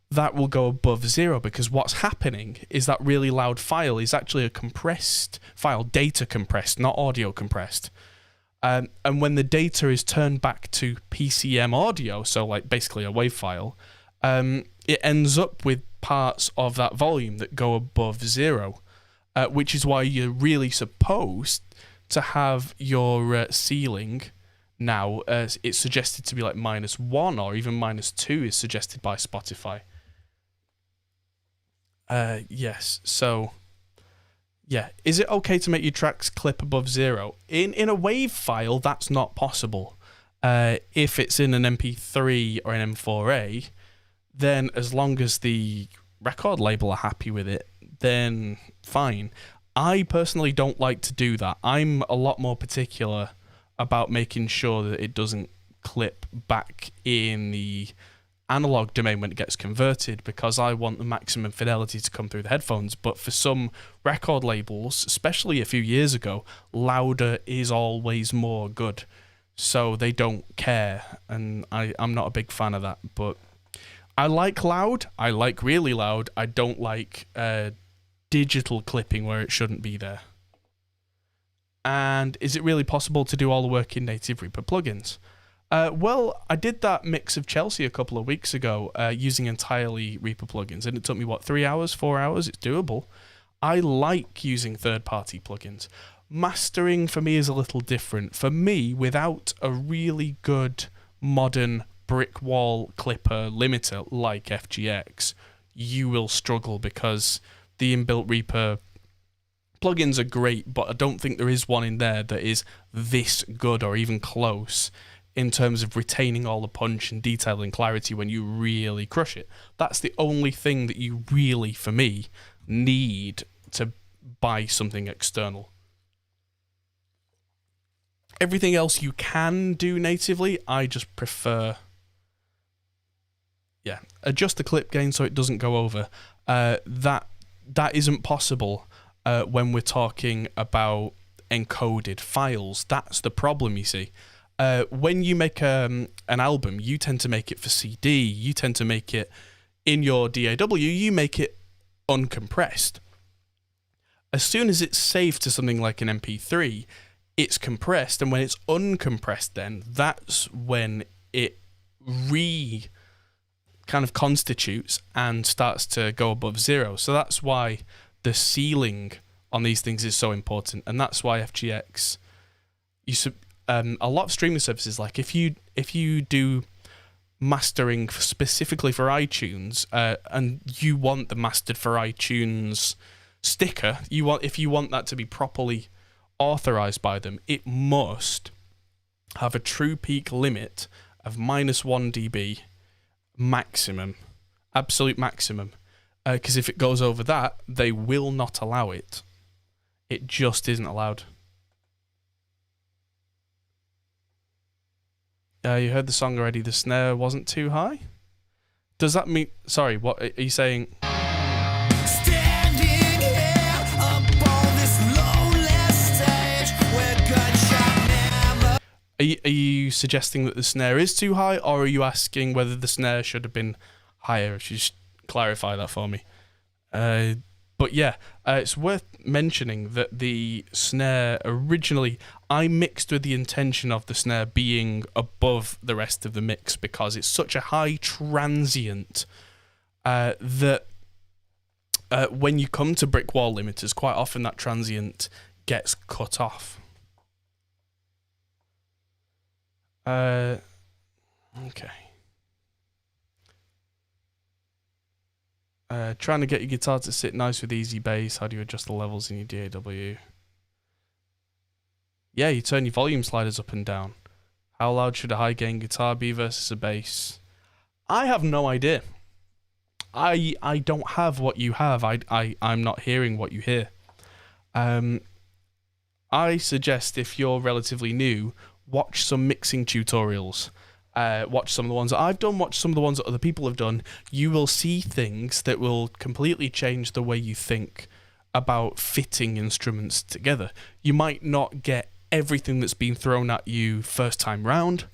that will go above 0, because what's happening is that really loud file is actually a compressed file, data compressed, not audio compressed. And when the data is turned back to PCM audio, so like basically a WAV file, it ends up with parts of that volume that go above 0. Which is why you're really supposed to have your ceiling now. It's suggested to be like -1 or even -2 is suggested by Spotify. Yes, so yeah. Is it okay to make your tracks clip above 0? In a WAV file, that's not possible. If it's in an MP3 or an M4A, then as long as the record label are happy with it, then fine. I personally don't like to do that. I'm a lot more particular about making sure that it doesn't clip back in the analog domain when it gets converted, because I want the maximum fidelity to come through the headphones. But for some record labels, especially a few years ago, louder is always more good. So they don't care, and I'm not a big fan of that. But I like loud. I like really loud. I don't like digital clipping where it shouldn't be there. And is it really possible to do all the work in native Reaper plugins? Well, I did that mix of Chelsea a couple of weeks ago using entirely Reaper plugins, and it took me, 3 hours, 4 hours? It's doable. I like using third-party plugins. Mastering for me is a little different. For me, without a really good modern brick wall clipper limiter like FGX, you will struggle, because the inbuilt Reaper plugins are great, but I don't think there is one in there that is this good or even close in terms of retaining all the punch and detail and clarity when you really crush it. That's the only thing that you really, for me, need to buy something external. Everything else you can do natively, I just prefer... Yeah, adjust the clip gain so it doesn't go over. That isn't possible when we're talking about encoded files. That's the problem, you see. When you make an album, you tend to make it for CD. You tend to make it in your DAW. You make it uncompressed. As soon as it's saved to something like an MP3, it's compressed. And when it's uncompressed, then that's when it kind of constitutes and starts to go above 0. So that's why the ceiling on these things is so important, and that's why FGX, a lot of streaming services, like if you do mastering specifically for iTunes, and you want the mastered for iTunes sticker, if you want that to be properly authorized by them, it must have a true peak limit of -1 dB maximum, absolute maximum. Because if it goes over that, they will not allow it. It just isn't allowed. You heard the song already. The snare wasn't too high. Does that mean? Sorry, what are you saying? Standing here upon this lonely stage where gunshot never. Are you suggesting that the snare is too high, or are you asking whether the snare should have been higher? If you just clarify that for me. But yeah, it's worth mentioning that the snare originally, I mixed with the intention of the snare being above the rest of the mix because it's such a high transient that when you come to brick wall limiters, quite often that transient gets cut off. Okay. Trying to get your guitar to sit nice with easy bass. How do you adjust the levels in your DAW? Yeah, you turn your volume sliders up and down. How loud should a high gain guitar be versus a bass? I have no idea. I don't have what you have. I'm not hearing what you hear. I suggest if you're relatively new, watch some mixing tutorials. Watch some of the ones that I've done, watch some of the ones that other people have done. You will see things that will completely change the way you think about fitting instruments together. You might not get everything that's been thrown at you first time round.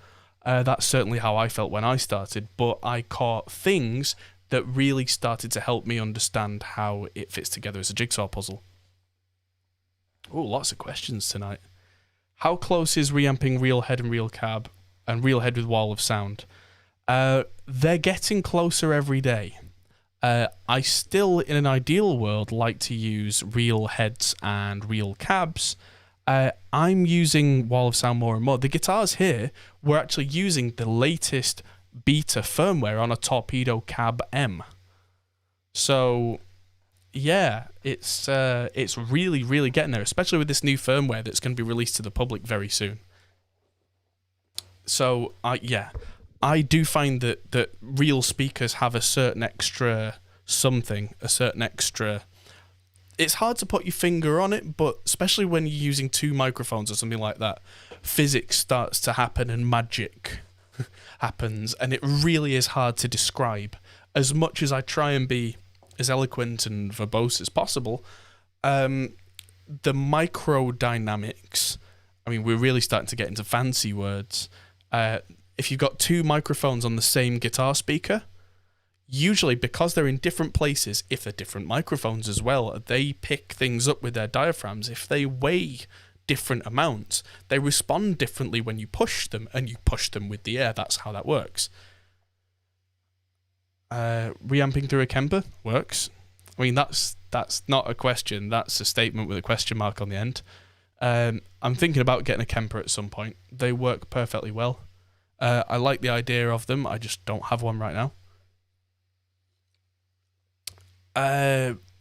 That's certainly how I felt when I started, but I caught things that really started to help me understand how it fits together as a jigsaw puzzle. Oh, lots of questions tonight. How close is reamping real head and real cab and real head with wall of sound? They're getting closer every day. I still, in an ideal world, like to use real heads and real cabs. I'm using wall of sound more and more. The guitars here, we're actually using the latest beta firmware on a Torpedo Cab M. So yeah, it's really, really getting there, especially with this new firmware that's going to be released to the public very soon. So I do find that real speakers have a certain extra something, a certain extra. It's hard to put your finger on it, but especially when you're using two microphones or something like that, physics starts to happen and magic happens, and it really is hard to describe. As much as I try and be as eloquent and verbose as possible, the microdynamics, I mean, we're really starting to get into fancy words. If you've got two microphones on the same guitar speaker, usually because they're in different places, if they're different microphones as well, they pick things up with their diaphragms. If they weigh different amounts, they respond differently when you push them, and you push them with the air. That's how that works. Reamping through a Kemper works. I mean, that's not a question. That's a statement with a question mark on the end. I'm thinking about getting a Kemper at some point. They work perfectly well. I like the idea of them. I just don't have one right now.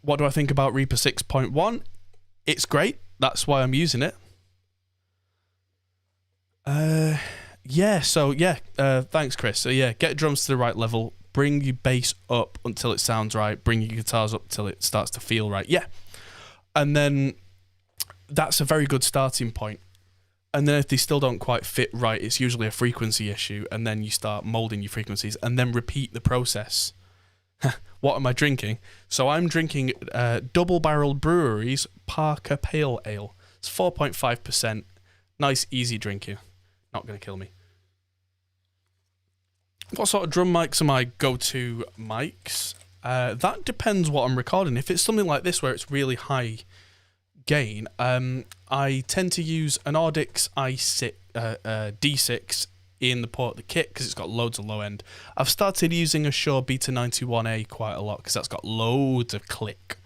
What do I think about Reaper 6.1? It's great. That's why I'm using it. Thanks, Chris. So yeah, get drums to the right level. Bring your bass up until it sounds right. Bring your guitars up till it starts to feel right. Yeah. And then that's a very good starting point. And then if they still don't quite fit right, it's usually a frequency issue. And then you start molding your frequencies and then repeat the process. What am I drinking? So I'm drinking Double Barrel Brewery's Parker Pale Ale. It's 4.5%. Nice, easy drinking. Not going to kill me. What sort of drum mics are my go-to mics? That depends what I'm recording. If it's something like this where it's really high gain, I tend to use an Audix D6 in the port of the kit because it's got loads of low end. I've started using a Shure Beta 91A quite a lot because that's got loads of click.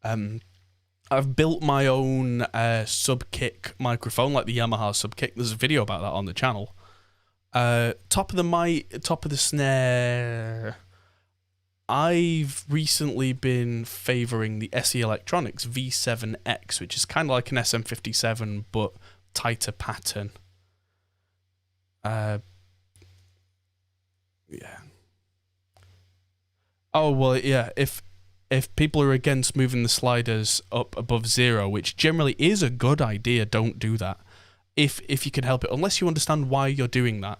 I've built my own sub-kick microphone, like the Yamaha sub-kick. There's a video about that on the channel. Top of the snare. I've recently been favouring the SE Electronics V7X, which is kind of like an SM57 but tighter pattern. Yeah. Oh well, yeah. If people are against moving the sliders up above 0, which generally is a good idea, don't do that. If you can help it, unless you understand why you're doing that.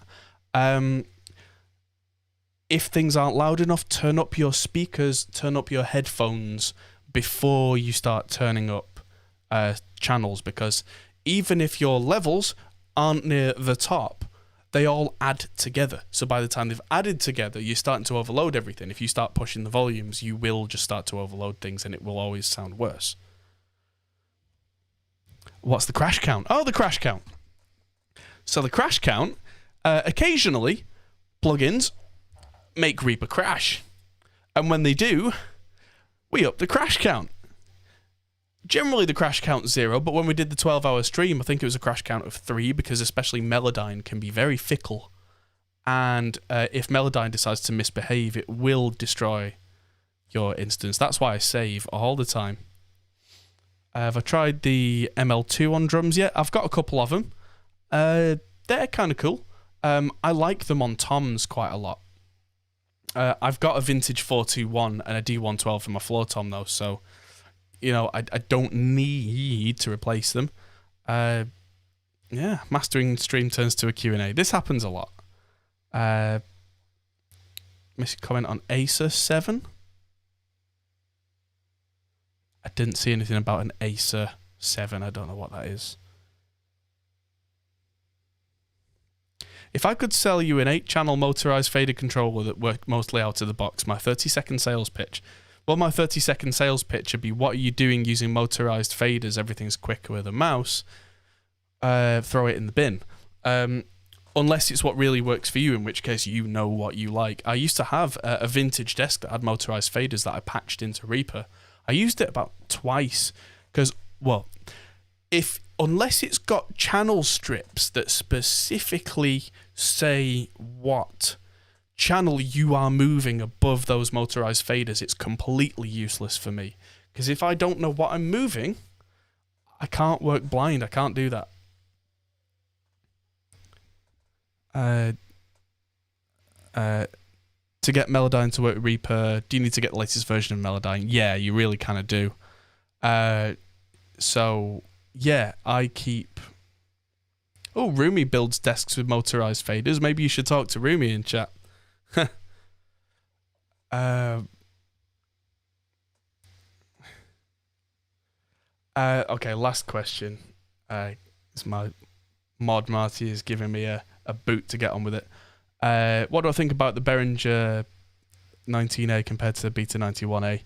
If things aren't loud enough, turn up your speakers, turn up your headphones before you start turning up channels, because even if your levels aren't near the top, they all add together. So by the time they've added together, you're starting to overload everything. If you start pushing the volumes, you will just start to overload things and it will always sound worse. What's the crash count? Oh, the crash count. So the crash count, occasionally, plugins make Reaper crash. And when they do, we up the crash count. Generally the crash count's 0, but when we did the 12-hour stream, I think it was a crash count of 3, because especially Melodyne can be very fickle. And if Melodyne decides to misbehave, it will destroy your instance. That's why I save all the time. Have I tried the ML2 on drums yet? I've got a couple of them. They're kind of cool. I like them on toms quite a lot. I've got a vintage 421 and a D112 for my floor tom though, so you know I don't need to replace them. Yeah, mastering stream turns to a Q&A. This happens a lot. Missing comment on Acer 7. I didn't see anything about an Acer 7. I don't know what that is. If I could sell you an 8-channel motorized fader controller that worked mostly out of the box, my 30-second sales pitch. Well, my 30-second sales pitch would be, what are you doing using motorized faders? Everything's quicker with a mouse. Throw it in the bin. Unless it's what really works for you, in which case you know what you like. I used to have a vintage desk that had motorized faders that I patched into Reaper. I used it about twice because, well, unless it's got channel strips that specifically say what channel you are moving above those motorized faders, it's completely useless for me. Because if I don't know what I'm moving, I can't work blind. I can't do that. To get Melodyne to work with Reaper, do you need to get the latest version of Melodyne? Yeah, you really kind of do. So, yeah, I keep... Oh, Rumi builds desks with motorized faders. Maybe you should talk to Rumi in chat. Okay, last question. It's my mod Marty is giving me a boot to get on with it. What do I think about the Behringer 19A compared to the Beta 91A?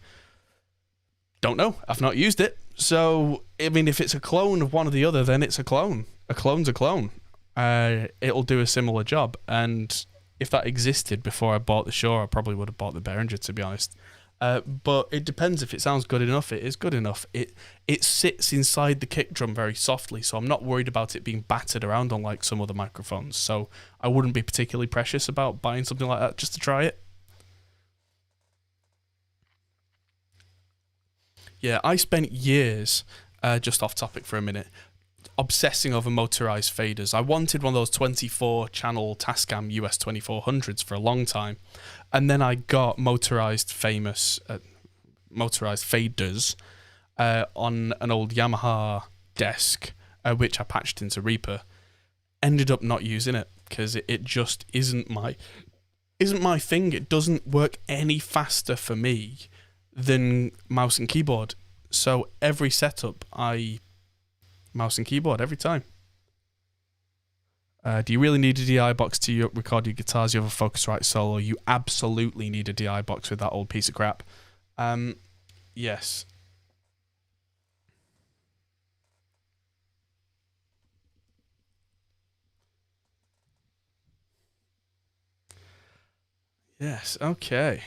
Don't know. I've not used it. So, I mean, if it's a clone of one or the other, then it's a clone. A clone's a clone. It'll do a similar job. And if that existed before I bought the Shure, I probably would have bought the Behringer, to be honest. But it depends. If it sounds good enough, it is good enough. It sits inside the kick drum very softly, so I'm not worried about it being battered around unlike some other microphones. So I wouldn't be particularly precious about buying something like that just to try it. Yeah, I spent years, just off topic for a minute, obsessing over motorized faders. I wanted one of those 24-channel Tascam US 2400s for a long time. And then I got motorized faders on an old Yamaha desk, which I patched into Reaper. Ended up not using it because it just isn't my thing. It doesn't work any faster for me than mouse and keyboard. So every setup, mouse and keyboard every time. Do you really need a DI box to record your guitars? You have a Focusrite solo. You absolutely need a DI box with that old piece of crap. Yes. Yes, okay.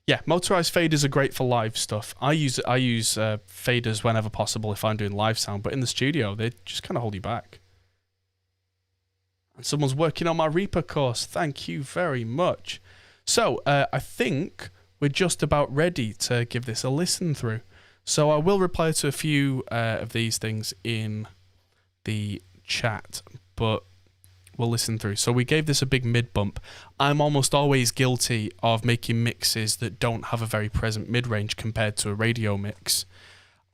Yeah, motorized faders are great for live stuff. I use faders whenever possible if I'm doing live sound, but in the studio, they just kind of hold you back. And someone's working on my Reaper course. Thank you very much. So I think we're just about ready to give this a listen through. So I will reply to a few of these things in the chat, but we'll listen through. So we gave this a big mid bump. I'm almost always guilty of making mixes that don't have a very present mid-range compared to a radio mix.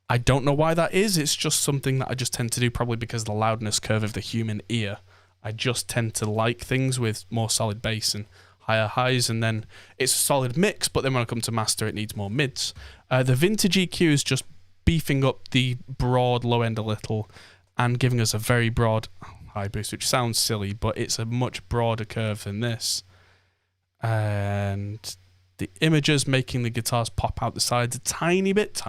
I don't know why that is. It's just something that I just tend to do, probably because of the loudness curve of the human ear. I just tend to like things with more solid bass and higher highs, and then it's a solid mix, but then when I come to master, it needs more mids. The vintage EQ is just beefing up the broad low end a little and giving us a very broad high boost, which sounds silly, but it's a much broader curve than this. And the imagers making the guitars pop out the sides a tiny bit.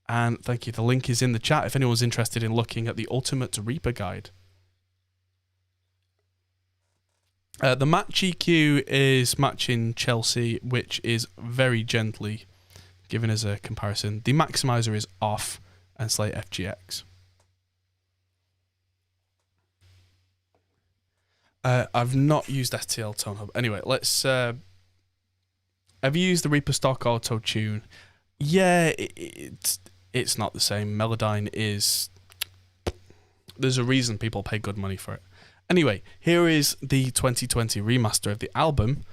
And thank you, the link is in the chat if anyone's interested in looking at the Ultimate Reaper Guide. The match EQ is matching Chelsea, which is very gently given as a comparison. The maximizer is off and Slate FGX. I've not used STL Tone Hub. Anyway, let's... have you used the Reaper Stock Auto Tune? Yeah, it's not the same. Melodyne is... There's a reason people pay good money for it. Anyway, here is the 2020 remaster of the album,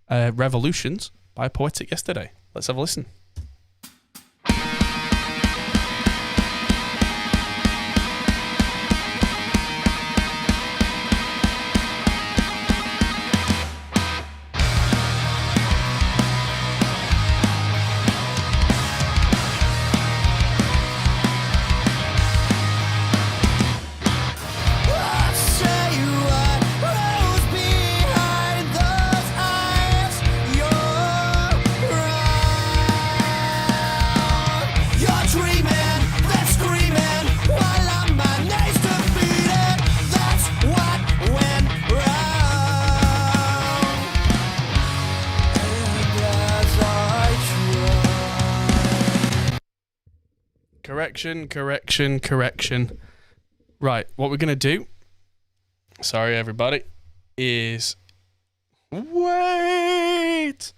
Revolutions, by Poetic Yesterday. Let's have a listen. Correction. Right, what we're going to do, sorry everybody, is wait.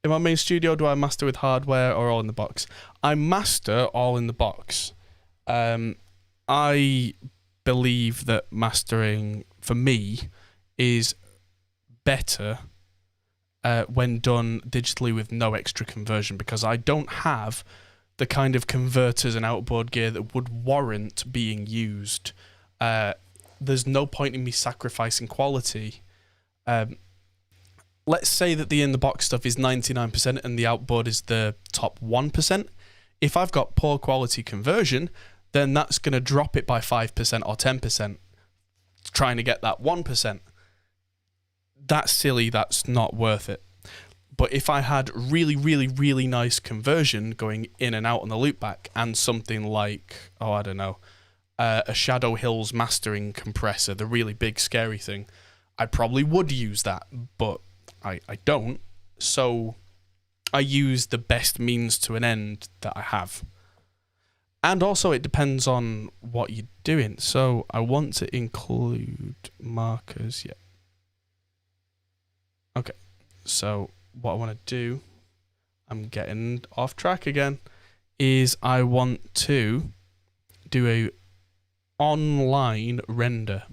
In my main studio, do I master with hardware or all in the box? I master all in the box. I believe that mastering, for me, is better when done digitally with no extra conversion, because I don't have the kind of converters and outboard gear that would warrant being used. There's no point in me sacrificing quality. Let's say that the in-the-box stuff is 99% and the outboard is the top 1%. If I've got poor quality conversion, then that's going to drop it by 5% or 10%, trying to get that 1%. That's silly, that's not worth it. But if I had really nice conversion going in and out on the loopback and something like, a Shadow Hills mastering compressor, the really big scary thing, I probably would use that, but I don't. So I use the best means to an end that I have. And also it depends on what you're doing. So I want to include markers, yeah. Okay, so what I want to do, I'm getting off track again, is I want to do a online render.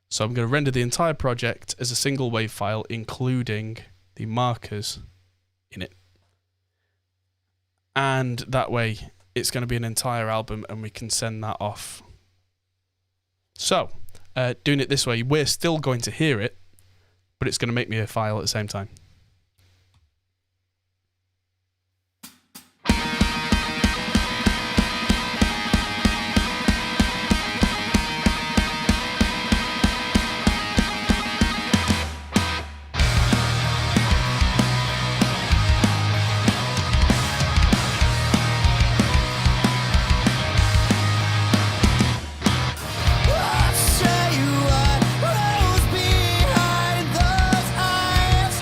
So I'm going to render the entire project as a single wave file, including the markers in it. And that way it's going to be an entire album and we can send that off. So, doing it this way, we're still going to hear it, but it's going to make me a file at the same time. Say what rose behind those eyes.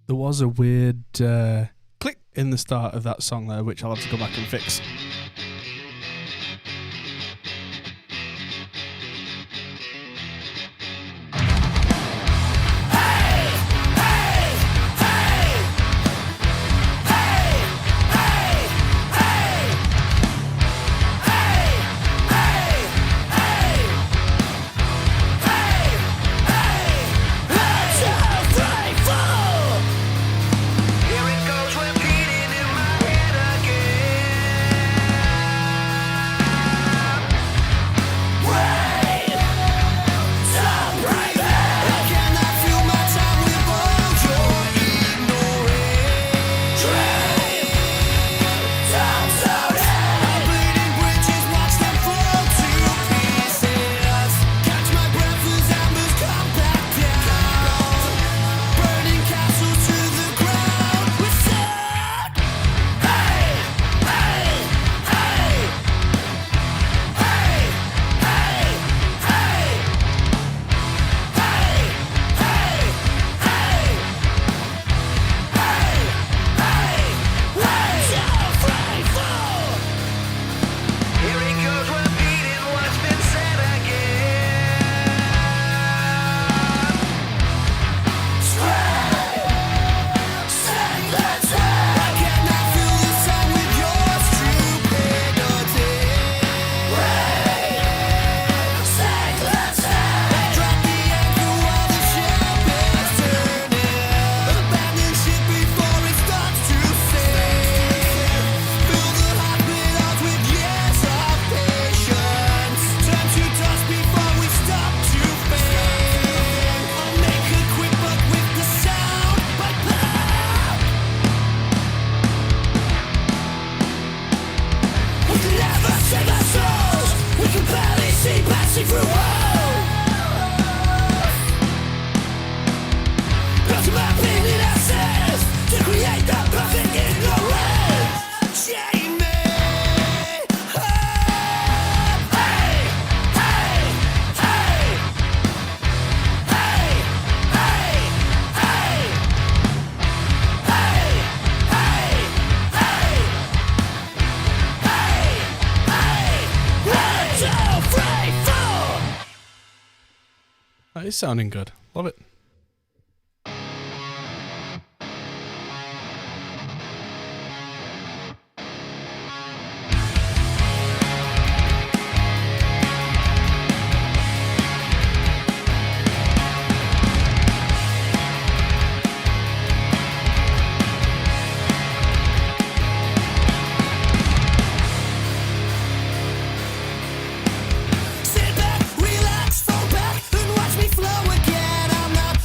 There was a weird click in the start of that song there, which I'll have to go back and fix. That is sounding good. Love it. Sit back, relax, fall back, and watch me flow again. I'm not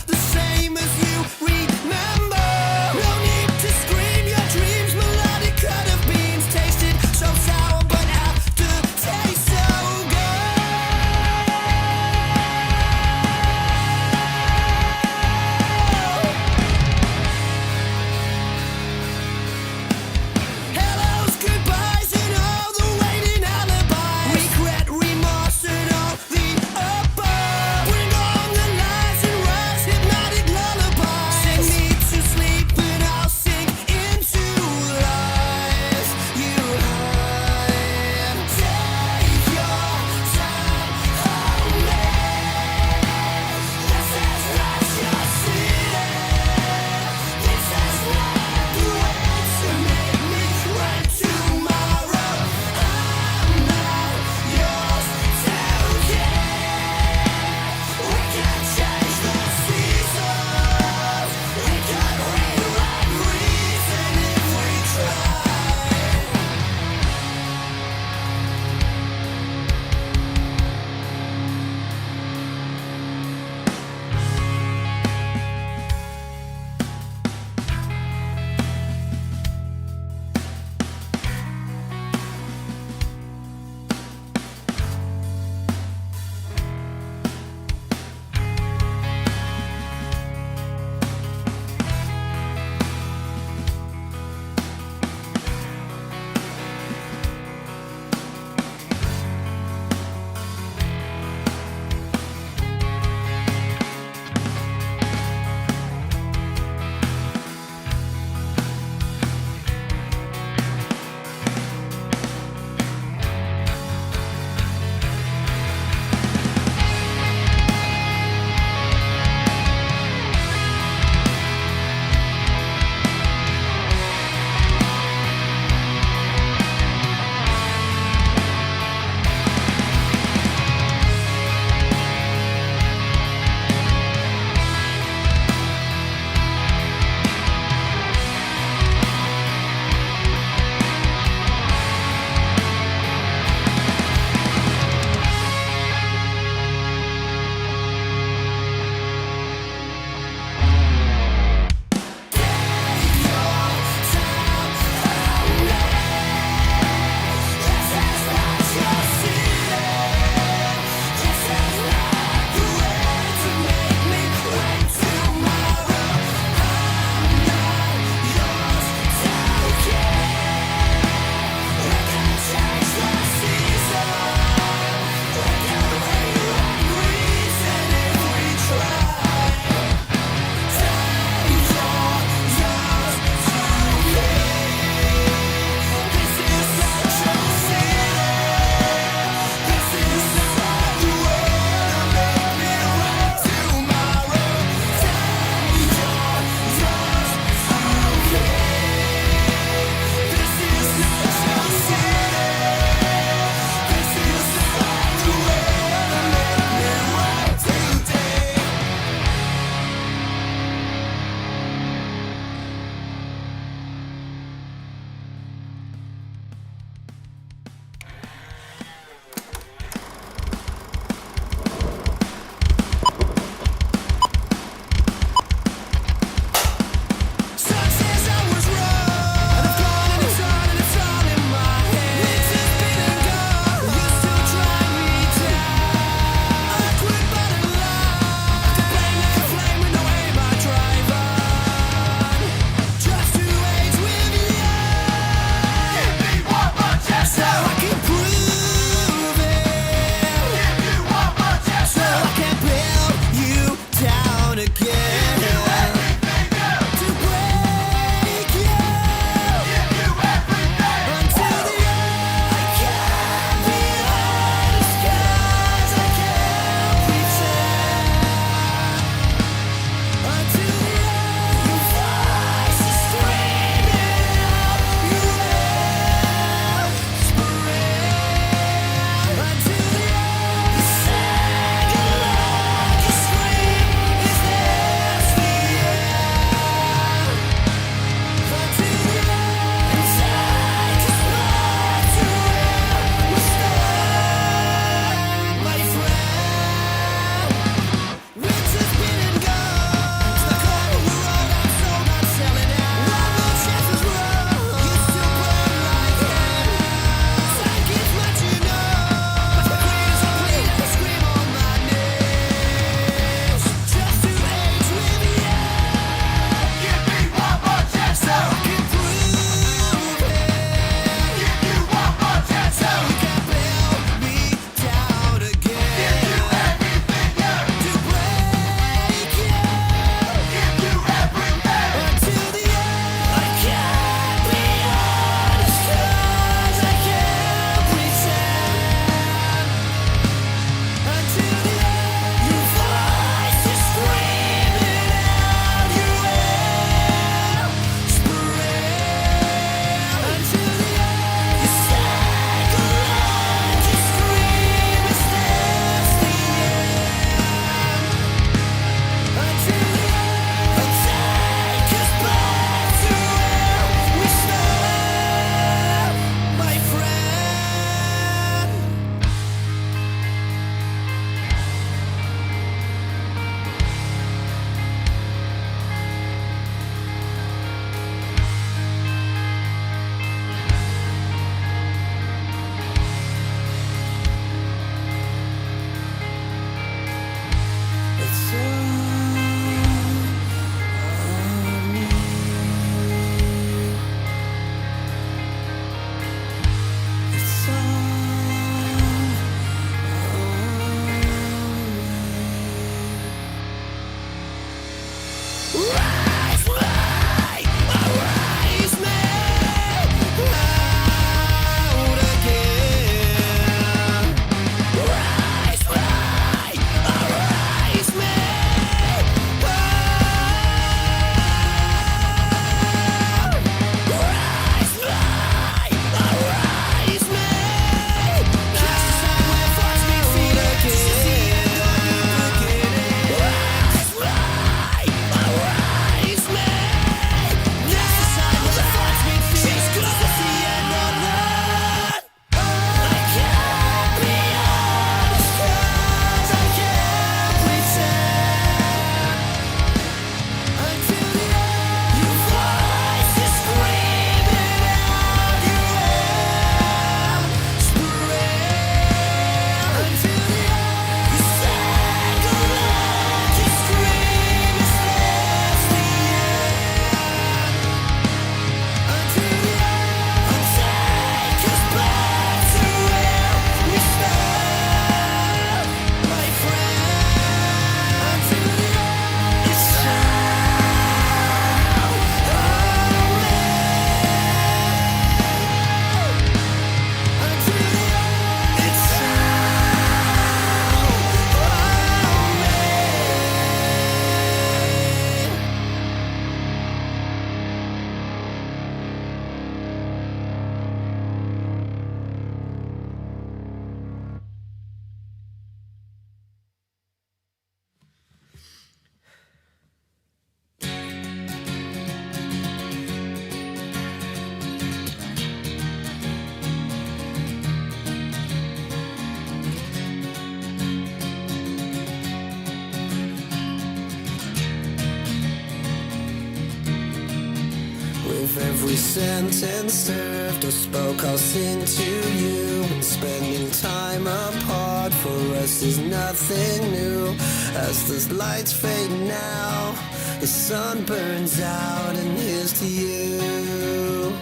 Every sentence served or spoke, I'll sing to you. And spending time apart for us is nothing new. As the lights fade now, the sun burns out, and here's to you.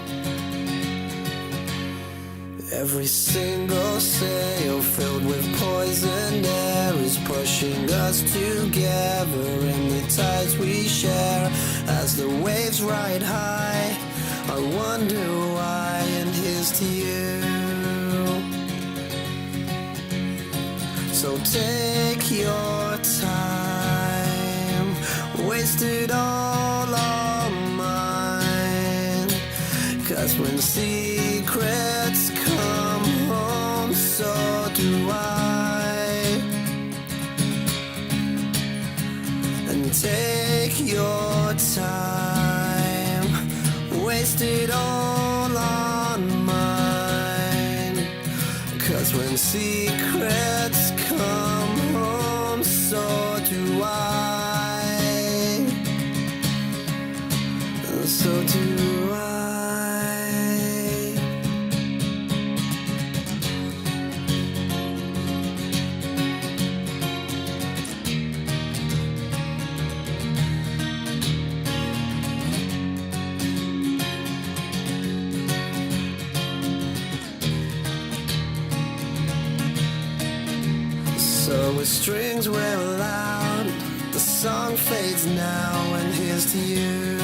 Every single sail filled with poisoned air is pushing us together in the tides we share. As the waves ride high, I wonder why, and here's to you. So take your time, waste it all on mine. 'Cause when secrets come home, so do I. And take your time, waste it all on mine. 'Cause when secrets come home, so do I. So do I. So with strings we're loud, the song fades now, and here's to you.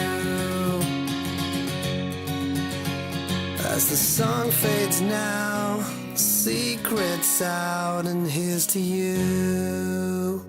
As the song fades now, the secret's out, and here's to you.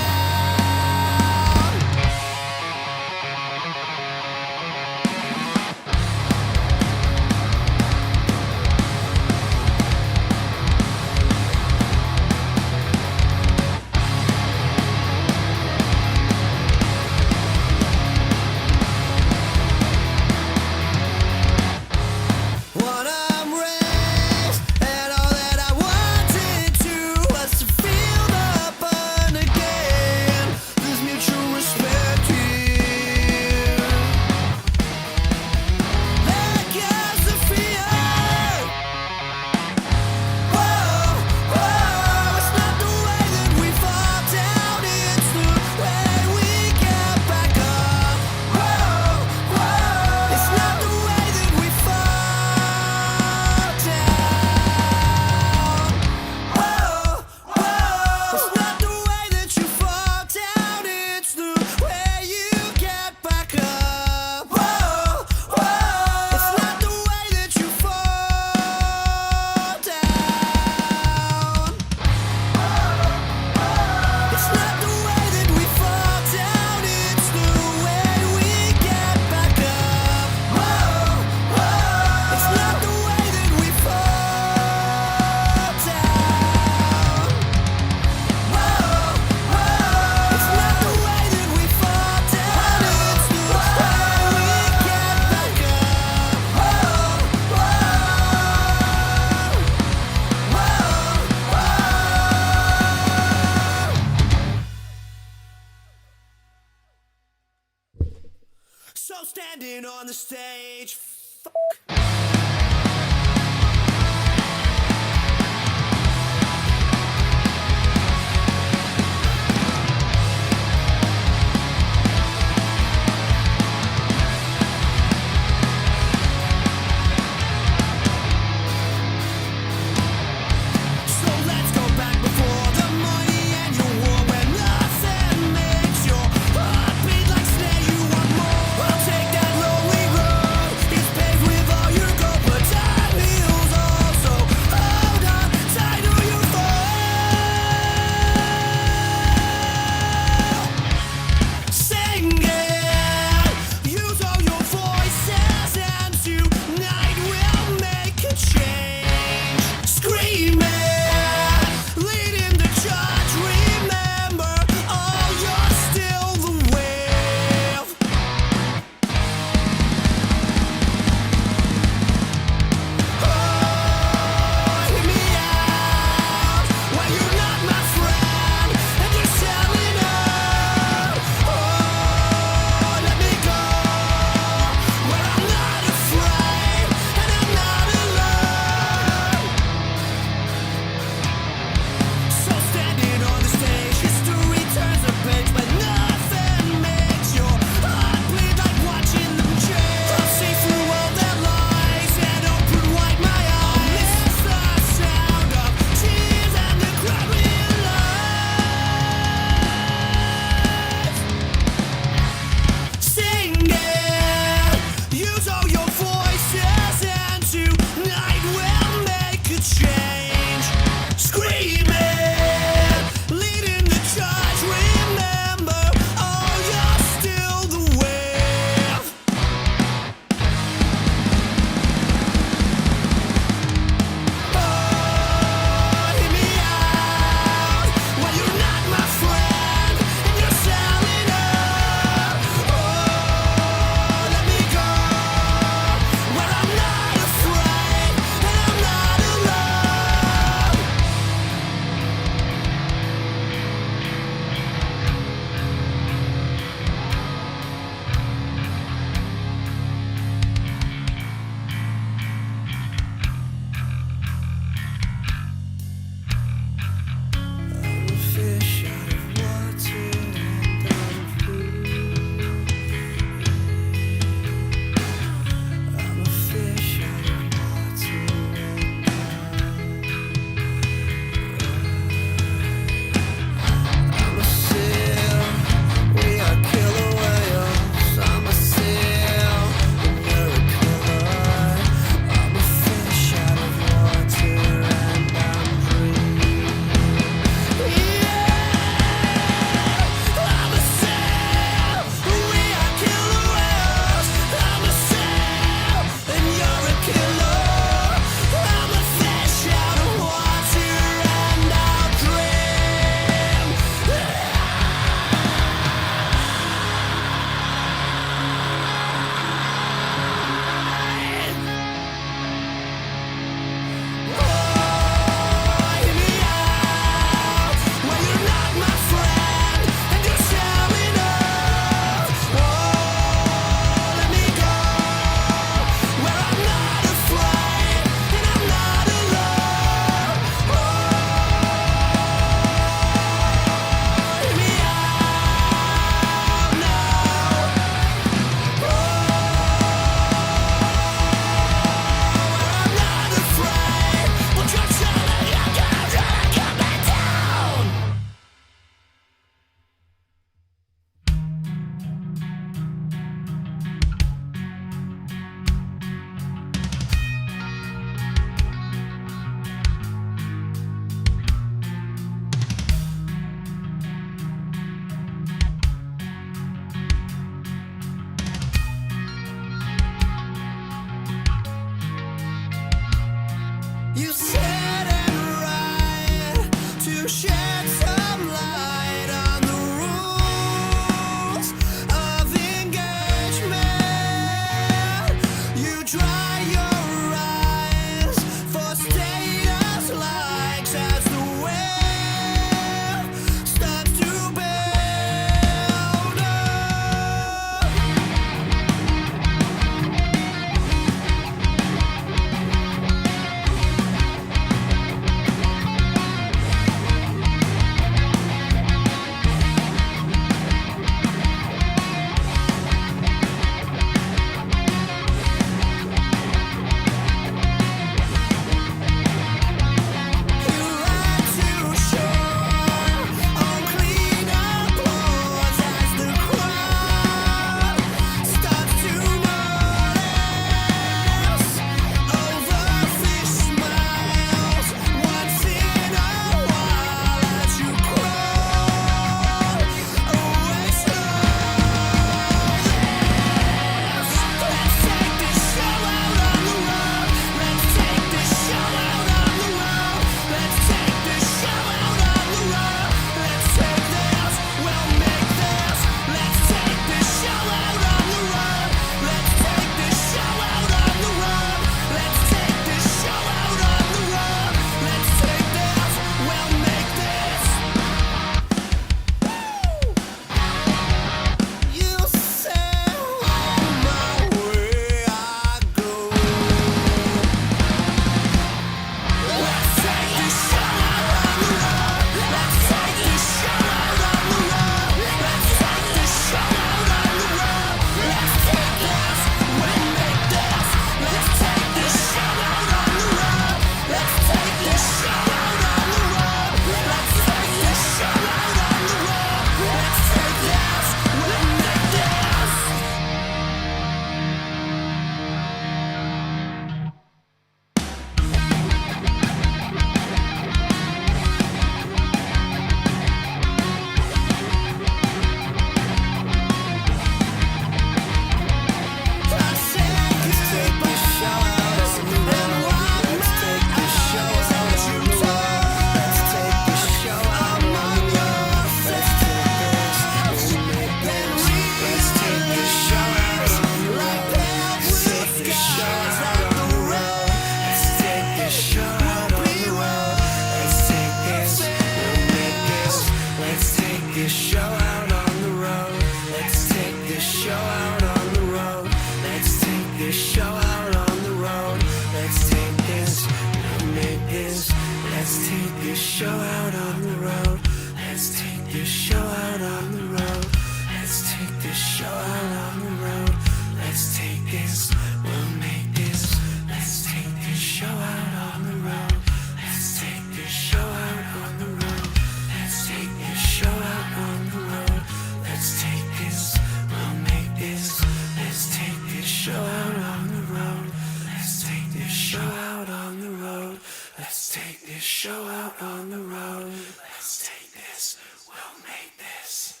this show out on the road. Let's take this show out on the road. Let's take this, we'll make this. Let's take this show out on the road. Let's take this show out on the road. Let's take this show out on the road. Let's take this, we'll make this. Let's take this show out on the road. Let's take this show out on the road. Let's take this show out on the road. Let's take this, we'll make this. Let's take this show out on the road. Let's take this show out on the road. Let's take this show out on the road. Let's take this, we'll make this. Let's take this show out on the road. Let's take this show out on the road. Let's take this show out on the road. Let's take this, we'll make this.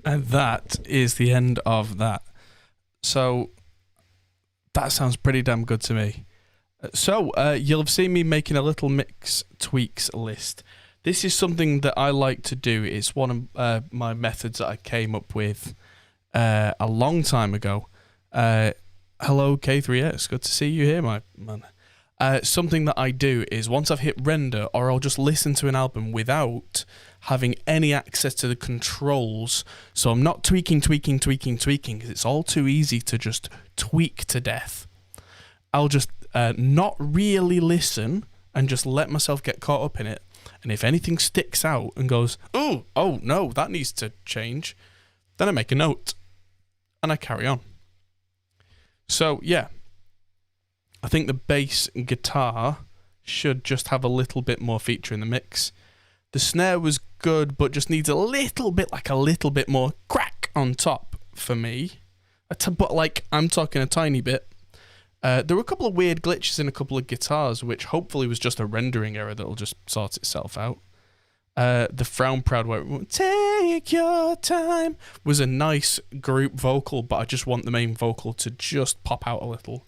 And that is the end of that. So that sounds pretty damn good to me. So you'll have seen me making a little mix tweaks list. This is something that I like to do. It's one of my methods that I came up with a long time ago. Hello K3S, good to see you here, my man. Something that I do is once I've hit render, or I'll just listen to an album without having any access to the controls, so I'm not tweaking, because it's all too easy to just tweak to death. I'll just not really listen and just let myself get caught up in it, and if anything sticks out and goes, oh no, that needs to change, then I make a note, and I carry on. So yeah, I think the bass and guitar should just have a little bit more feature in the mix. The snare was good, but just needs a little bit more crack on top for me. But like, I'm talking a tiny bit. There were a couple of weird glitches in a couple of guitars, which hopefully was just a rendering error that'll just sort itself out. The Frown Proud, where it went, take your time, was a nice group vocal, but I just want the main vocal to just pop out a little.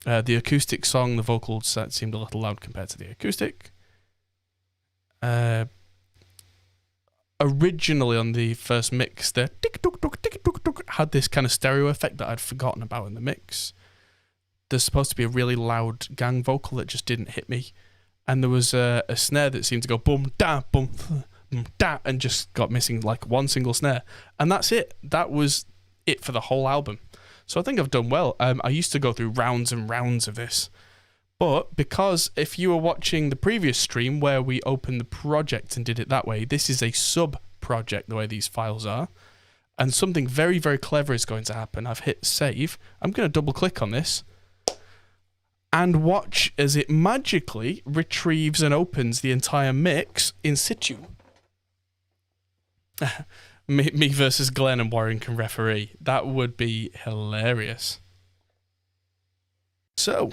The acoustic song, the vocal set seemed a little loud compared to the acoustic. Originally on the first mix, the tick-tock-tock had this kind of stereo effect that I'd forgotten about in the mix. There's supposed to be a really loud gang vocal that just didn't hit me. And there was a snare that seemed to go boom, da, boom, da, and just got missing like one single snare. And that's it. That was it for the whole album. So I think I've done well. I used to go through rounds and rounds of this. But because if you were watching the previous stream where we opened the project and did it that way, this is a sub-project the way these files are. And something very, very clever is going to happen. I've hit save. I'm going to double click on this. And watch as it magically retrieves and opens the entire mix in situ. Me versus Glenn and Warren can referee. That would be hilarious. So,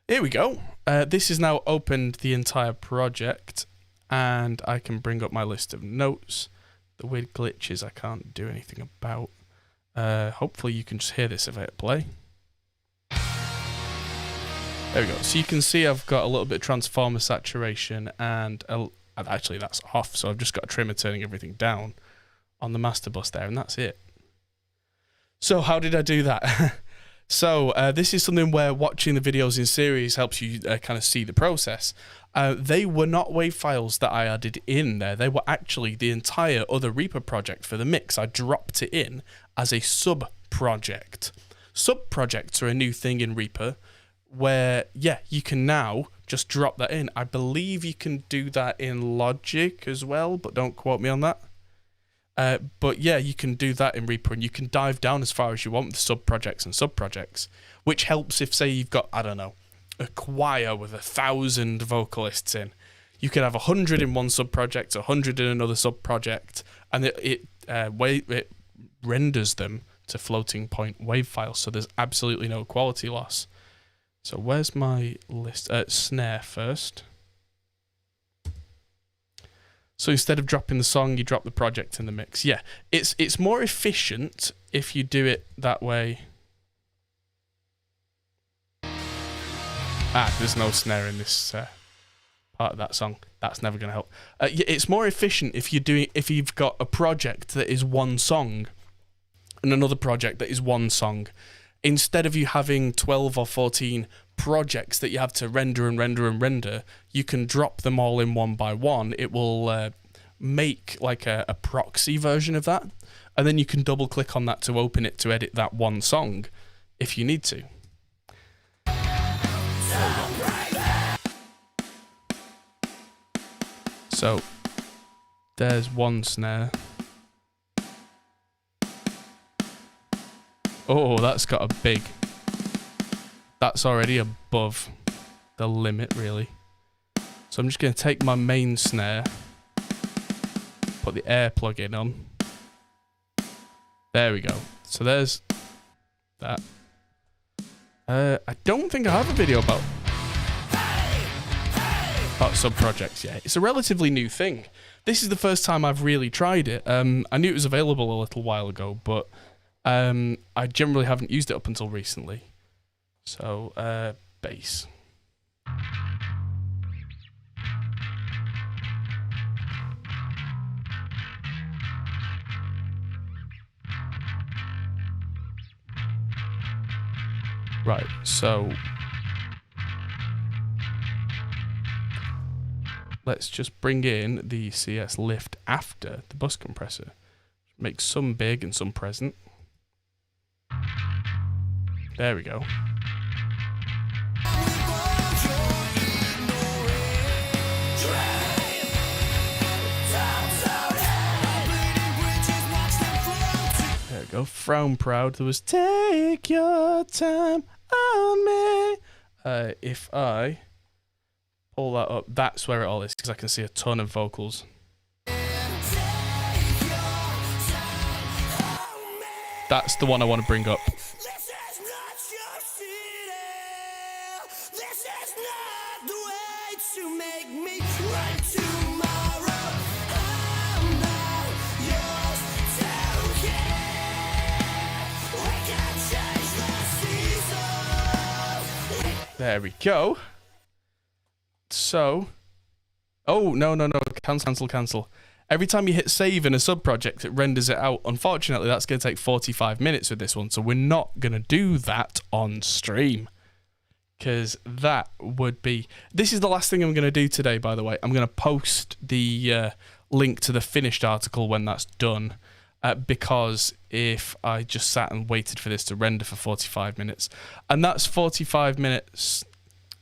here we go. This has now opened the entire project, and I can bring up my list of notes. The weird glitches I can't do anything about. Hopefully you can just hear this if I hit play. There we go. So you can see I've got a little bit of transformer saturation, and actually that's off, so I've just got a trimmer turning everything down on the master bus there, and that's it. So how did I do that? So this is something where watching the videos in series helps you kind of see the process. They were not WAV files that I added in there. They were actually the entire other Reaper project for the mix. I dropped it in as a sub-project. Sub-projects are a new thing in Reaper, where, yeah, you can now just drop that in. I believe you can do that in Logic as well, but don't quote me on that. But yeah, you can do that in Reaper, and you can dive down as far as you want with sub-projects and sub-projects, which helps if, say, you've got, I don't know, a choir with 1,000 vocalists in. You could have 100 in one sub-project, 100 in another sub-project, and it renders them to floating point WAV files, so there's absolutely no quality loss. So where's my list? Snare first. So instead of dropping the song, you drop the project in the mix. Yeah, it's more efficient if you do it that way. There's no snare in this part of that song. That's never going to help. Yeah, it's more efficient if you've got a project that is one song, and another project that is one song. Instead of you having 12 or 14 projects that you have to render and render and render, you can drop them all in one by one. It will make like a proxy version of that, and then you can double click on that to open it to edit that one song if you need to. So there's one snare. Oh, that's got a big... That's already above the limit, really. So I'm just going to take my main snare, put the air plug-in on. There we go. So there's that. I don't think I have a video about sub-projects yet. It's a relatively new thing. This is the first time I've really tried it. I knew it was available a little while ago, but I generally haven't used it up until recently. So, bass. Right, so let's just bring in the CS lift after the bus compressor. Make some big and some present. There we go. There we go. Frown proud. There was take your time on me. If I pull that up, that's where it all is, because I can see a ton of vocals. That's the one I want to bring up. There we go. So, oh, no, cancel. Every time you hit save in a sub-project, it renders it out. Unfortunately, that's going to take 45 minutes with this one, so we're not going to do that on stream. Because that would be... This is the last thing I'm going to do today, by the way. I'm going to post the link to the finished article when that's done. Because if I just sat and waited for this to render for 45 minutes, and that's 45 minutes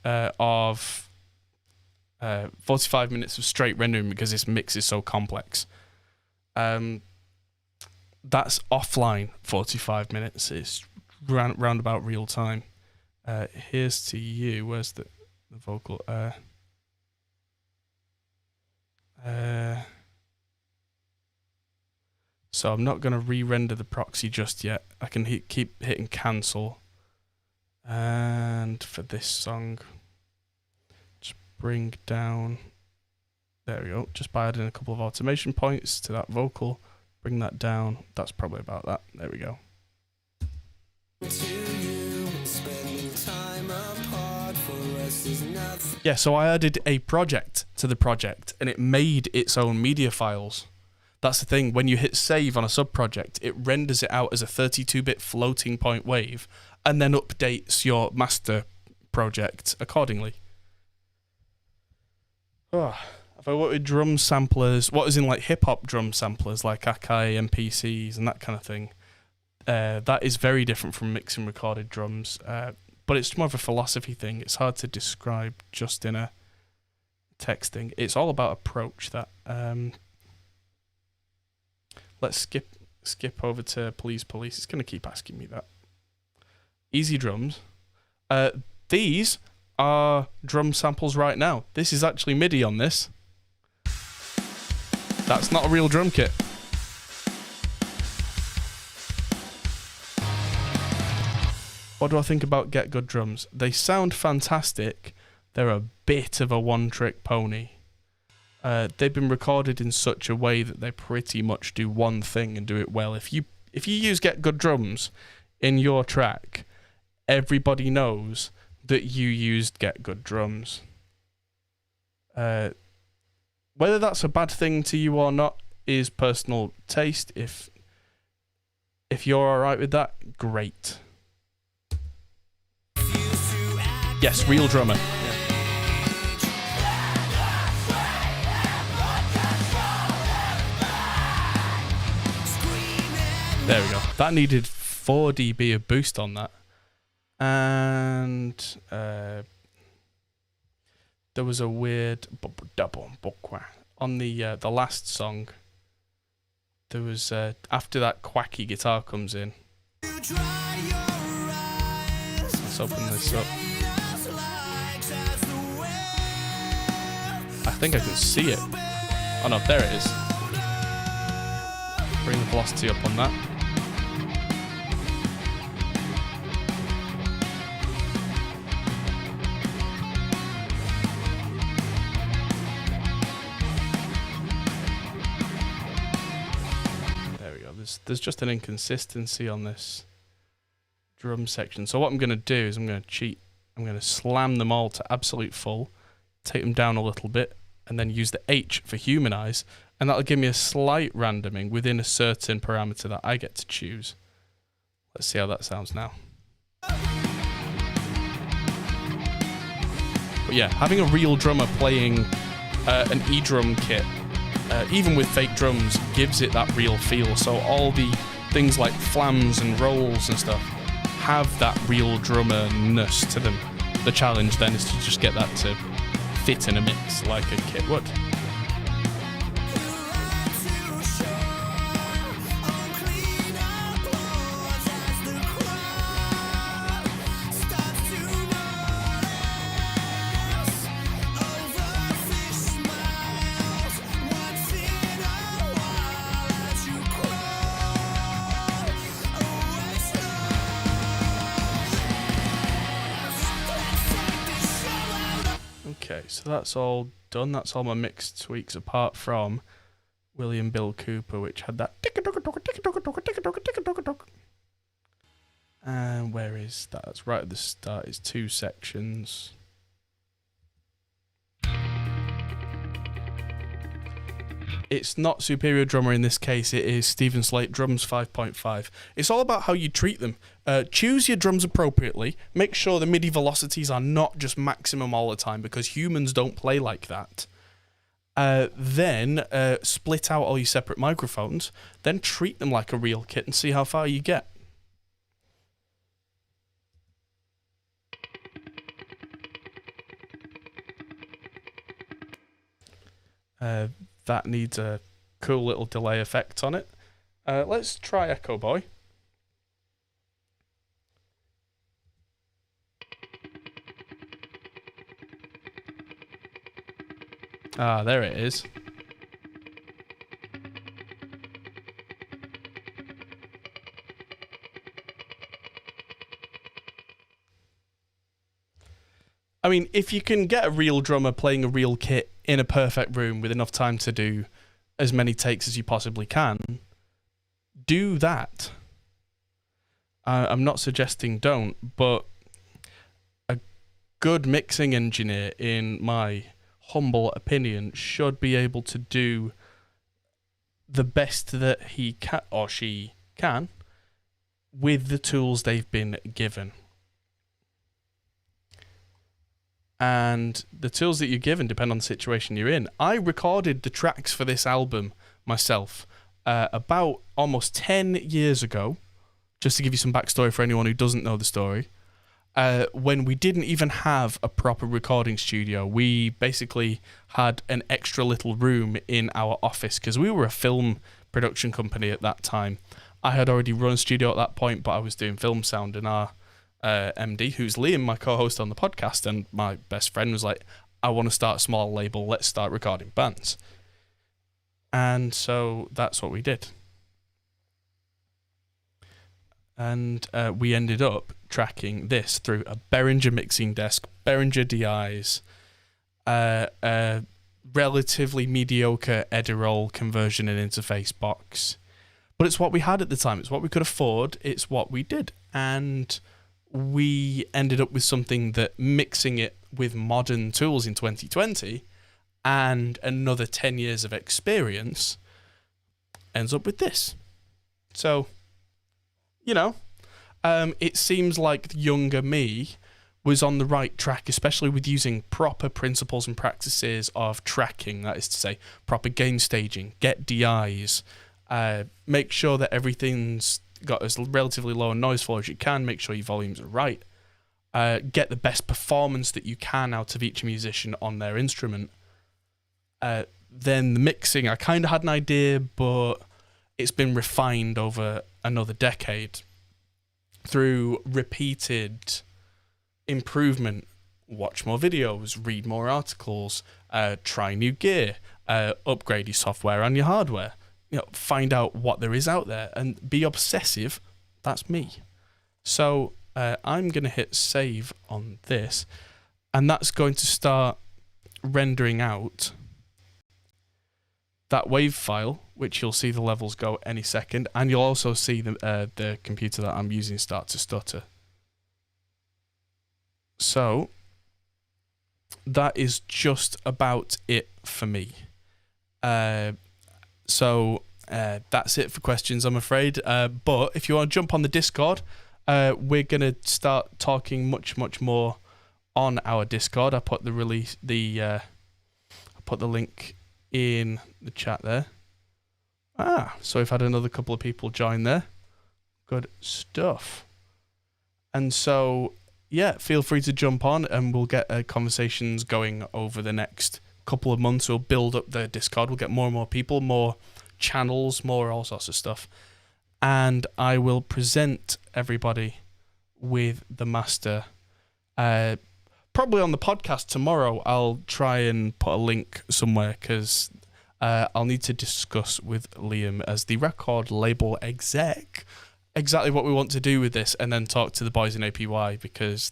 of 45 minutes of straight rendering because this mix is so complex. That's offline 45 minutes. It's round about real time. Here's to you. Where's the vocal? So I'm not going to re-render the proxy just yet. I can keep hitting cancel. And for this song, just bring down... There we go. Just by adding a couple of automation points to that vocal. Bring that down. That's probably about that. There we go. Yeah, so I added a project to the project, and it made its own media files. That's the thing, when you hit save on a sub-project, it renders it out as a 32-bit floating point wave and then updates your master project accordingly. Oh, if I work with drum samplers, what is in like hip-hop drum samplers like Akai, MPCs and that kind of thing, that is very different from mixing recorded drums, but it's more of a philosophy thing. It's hard to describe just in a text thing. It's all about approach. That let's skip over to Please Police. It's going to keep asking me that. Easy drums. These are drum samples right now. This is actually MIDI on this. That's not a real drum kit. What do I think about Get Good Drums? They sound fantastic. They're a bit of a one-trick pony. They've been recorded in such a way that they pretty much do one thing and do it well. If you use Get Good Drums in your track, everybody knows that you used Get Good Drums. Whether that's a bad thing to you or not is personal taste. If If you're alright with that, great. Yes, real drummer. There we go. That needed 4 dB of boost on that. And there was a weird on the last song. There was after that quacky guitar comes in. Let's open this up. I think I can see it. Oh no, there it is. Bring the velocity up on that. There's just an inconsistency on this drum section. So what I'm going to do is I'm going to cheat. I'm going to slam them all to absolute full, take them down a little bit, and then use the H for humanize, and that'll give me a slight randoming within a certain parameter that I get to choose. Let's see how that sounds now. But yeah, having a real drummer playing an E-drum kit, even with fake drums, gives it that real feel. So all the things like flams and rolls and stuff have that real drummer-ness to them. The challenge then is to just get that to fit in a mix like a kit would. Okay, so that's all done. That's all my mix tweaks apart from William Bill Cooper, which had that. And where is that? That's right at the start. It's 2 sections. It's not Superior Drummer in this case, it is Stephen Slate Drums 5.5. It's all about how you treat them. Choose your drums appropriately. Make sure the MIDI velocities are not just maximum all the time, because humans don't play like that. Then split out all your separate microphones. Then treat them like a real kit and see how far you get. That needs a cool little delay effect on it. Let's try Echo Boy. Ah, there it is. I mean, if you can get a real drummer playing a real kit in a perfect room with enough time to do as many takes as you possibly can, do that. I'm not suggesting don't, but a good mixing engineer, in my humble opinion, should be able to do the best that he can or she can with the tools they've been given. And the tools that you're given depend on the situation you're in. I recorded the tracks for this album myself about almost 10 years ago, just to give you some backstory for anyone who doesn't know the story. When we didn't even have a proper recording studio, we basically had an extra little room in our office because we were a film production company at that time. I had already run a studio at that point, but I was doing film sound, and our MD, who's Liam, my co-host on the podcast and my best friend, was like, I want to start a small label, let's start recording bands. And so that's what we did. And we ended up tracking this through a Behringer mixing desk, Behringer DIs, a relatively mediocre Edirol conversion and interface box. But it's what we had at the time. It's what we could afford. It's what we did. And we ended up with something that, mixing it with modern tools in 2020 and another 10 years of experience, ends up with this. So you know, it seems like the younger me was on the right track, especially with using proper principles and practices of tracking, that is to say, proper gain staging, get DIs, make sure that everything's got as relatively low a noise floor as you can, make sure your volumes are right, get the best performance that you can out of each musician on their instrument. Then the mixing, I kind of had an idea, but it's been refined over another decade through repeated improvement. Watch more videos, read more articles, try new gear, upgrade your software and your hardware. Find out what there is out there and be obsessive. That's me. So I'm going to hit save on this, and that's going to start rendering out that wave file, which you'll see the levels go any second, and you'll also see the computer that I'm using start to stutter. So that is just about it for me. So that's it for questions, I'm afraid. But if you want to jump on the Discord, we're going to start talking much more on our Discord. I put the link in the chat there. So we've had another couple of people join there. Good stuff. And so, yeah, feel free to jump on and we'll get conversations going over the next couple of months. We'll build up the Discord. We'll get more and more people, more channels, more all sorts of stuff. And I will present everybody with the master. Probably on the podcast tomorrow, I'll try and put a link somewhere because I'll need to discuss with Liam as the record label exec exactly what we want to do with this, and then talk to the boys in APY, because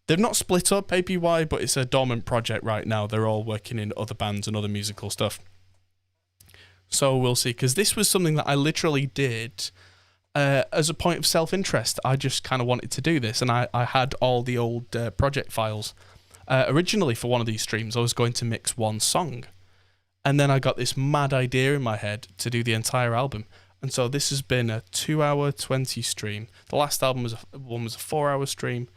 they've not split up APY, but it's a dormant project right now. They're all working in other bands and other musical stuff. So we'll see, because this was something that I literally did as a point of self-interest. I just kind of wanted to do this, and I had all the old project files. Originally, for one of these streams, I was going to mix one song, and then I got this mad idea in my head to do the entire album. And so this has been a 2-hour 20 stream. The last album was a 4-hour stream,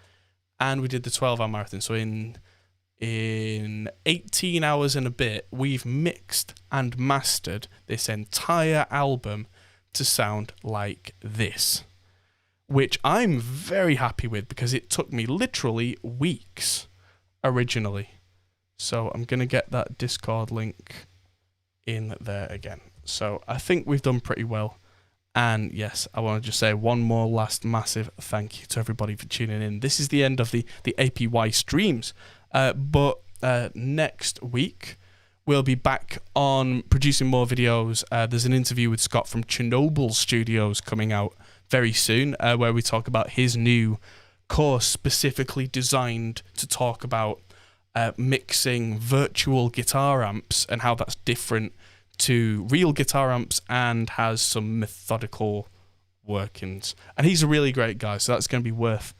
and we did the 12-hour marathon. So in 18 hours and a bit, we've mixed and mastered this entire album to sound like this, which I'm very happy with because it took me literally weeks originally. So I'm going to get that Discord link in there again. So I think we've done pretty well. And yes, I want to just say one more last massive thank you to everybody for tuning in. This is the end of the APY streams. But next week, we'll be back on producing more videos. There's an interview with Scott from Chernobyl Studios coming out very soon, where we talk about his new course specifically designed to talk about mixing virtual guitar amps and how that's different to real guitar amps and has some methodical workings. And he's a really great guy, so that's going to be worth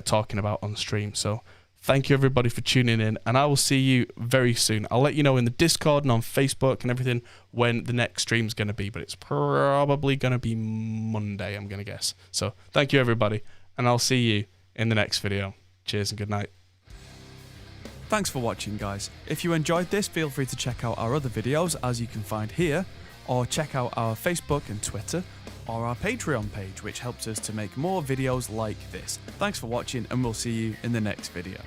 talking about on stream. So thank you everybody for tuning in, and I will see you very soon. I'll let you know in the Discord and on Facebook and everything when the next stream's going to be, but it's probably going to be Monday, I'm going to guess. So thank you everybody, and I'll see you in the next video. Cheers and good night. Thanks for watching, guys. If you enjoyed this, feel free to check out our other videos, as you can find here, or check out our Facebook and Twitter, or our Patreon page, which helps us to make more videos like this. Thanks for watching, and we'll see you in the next video.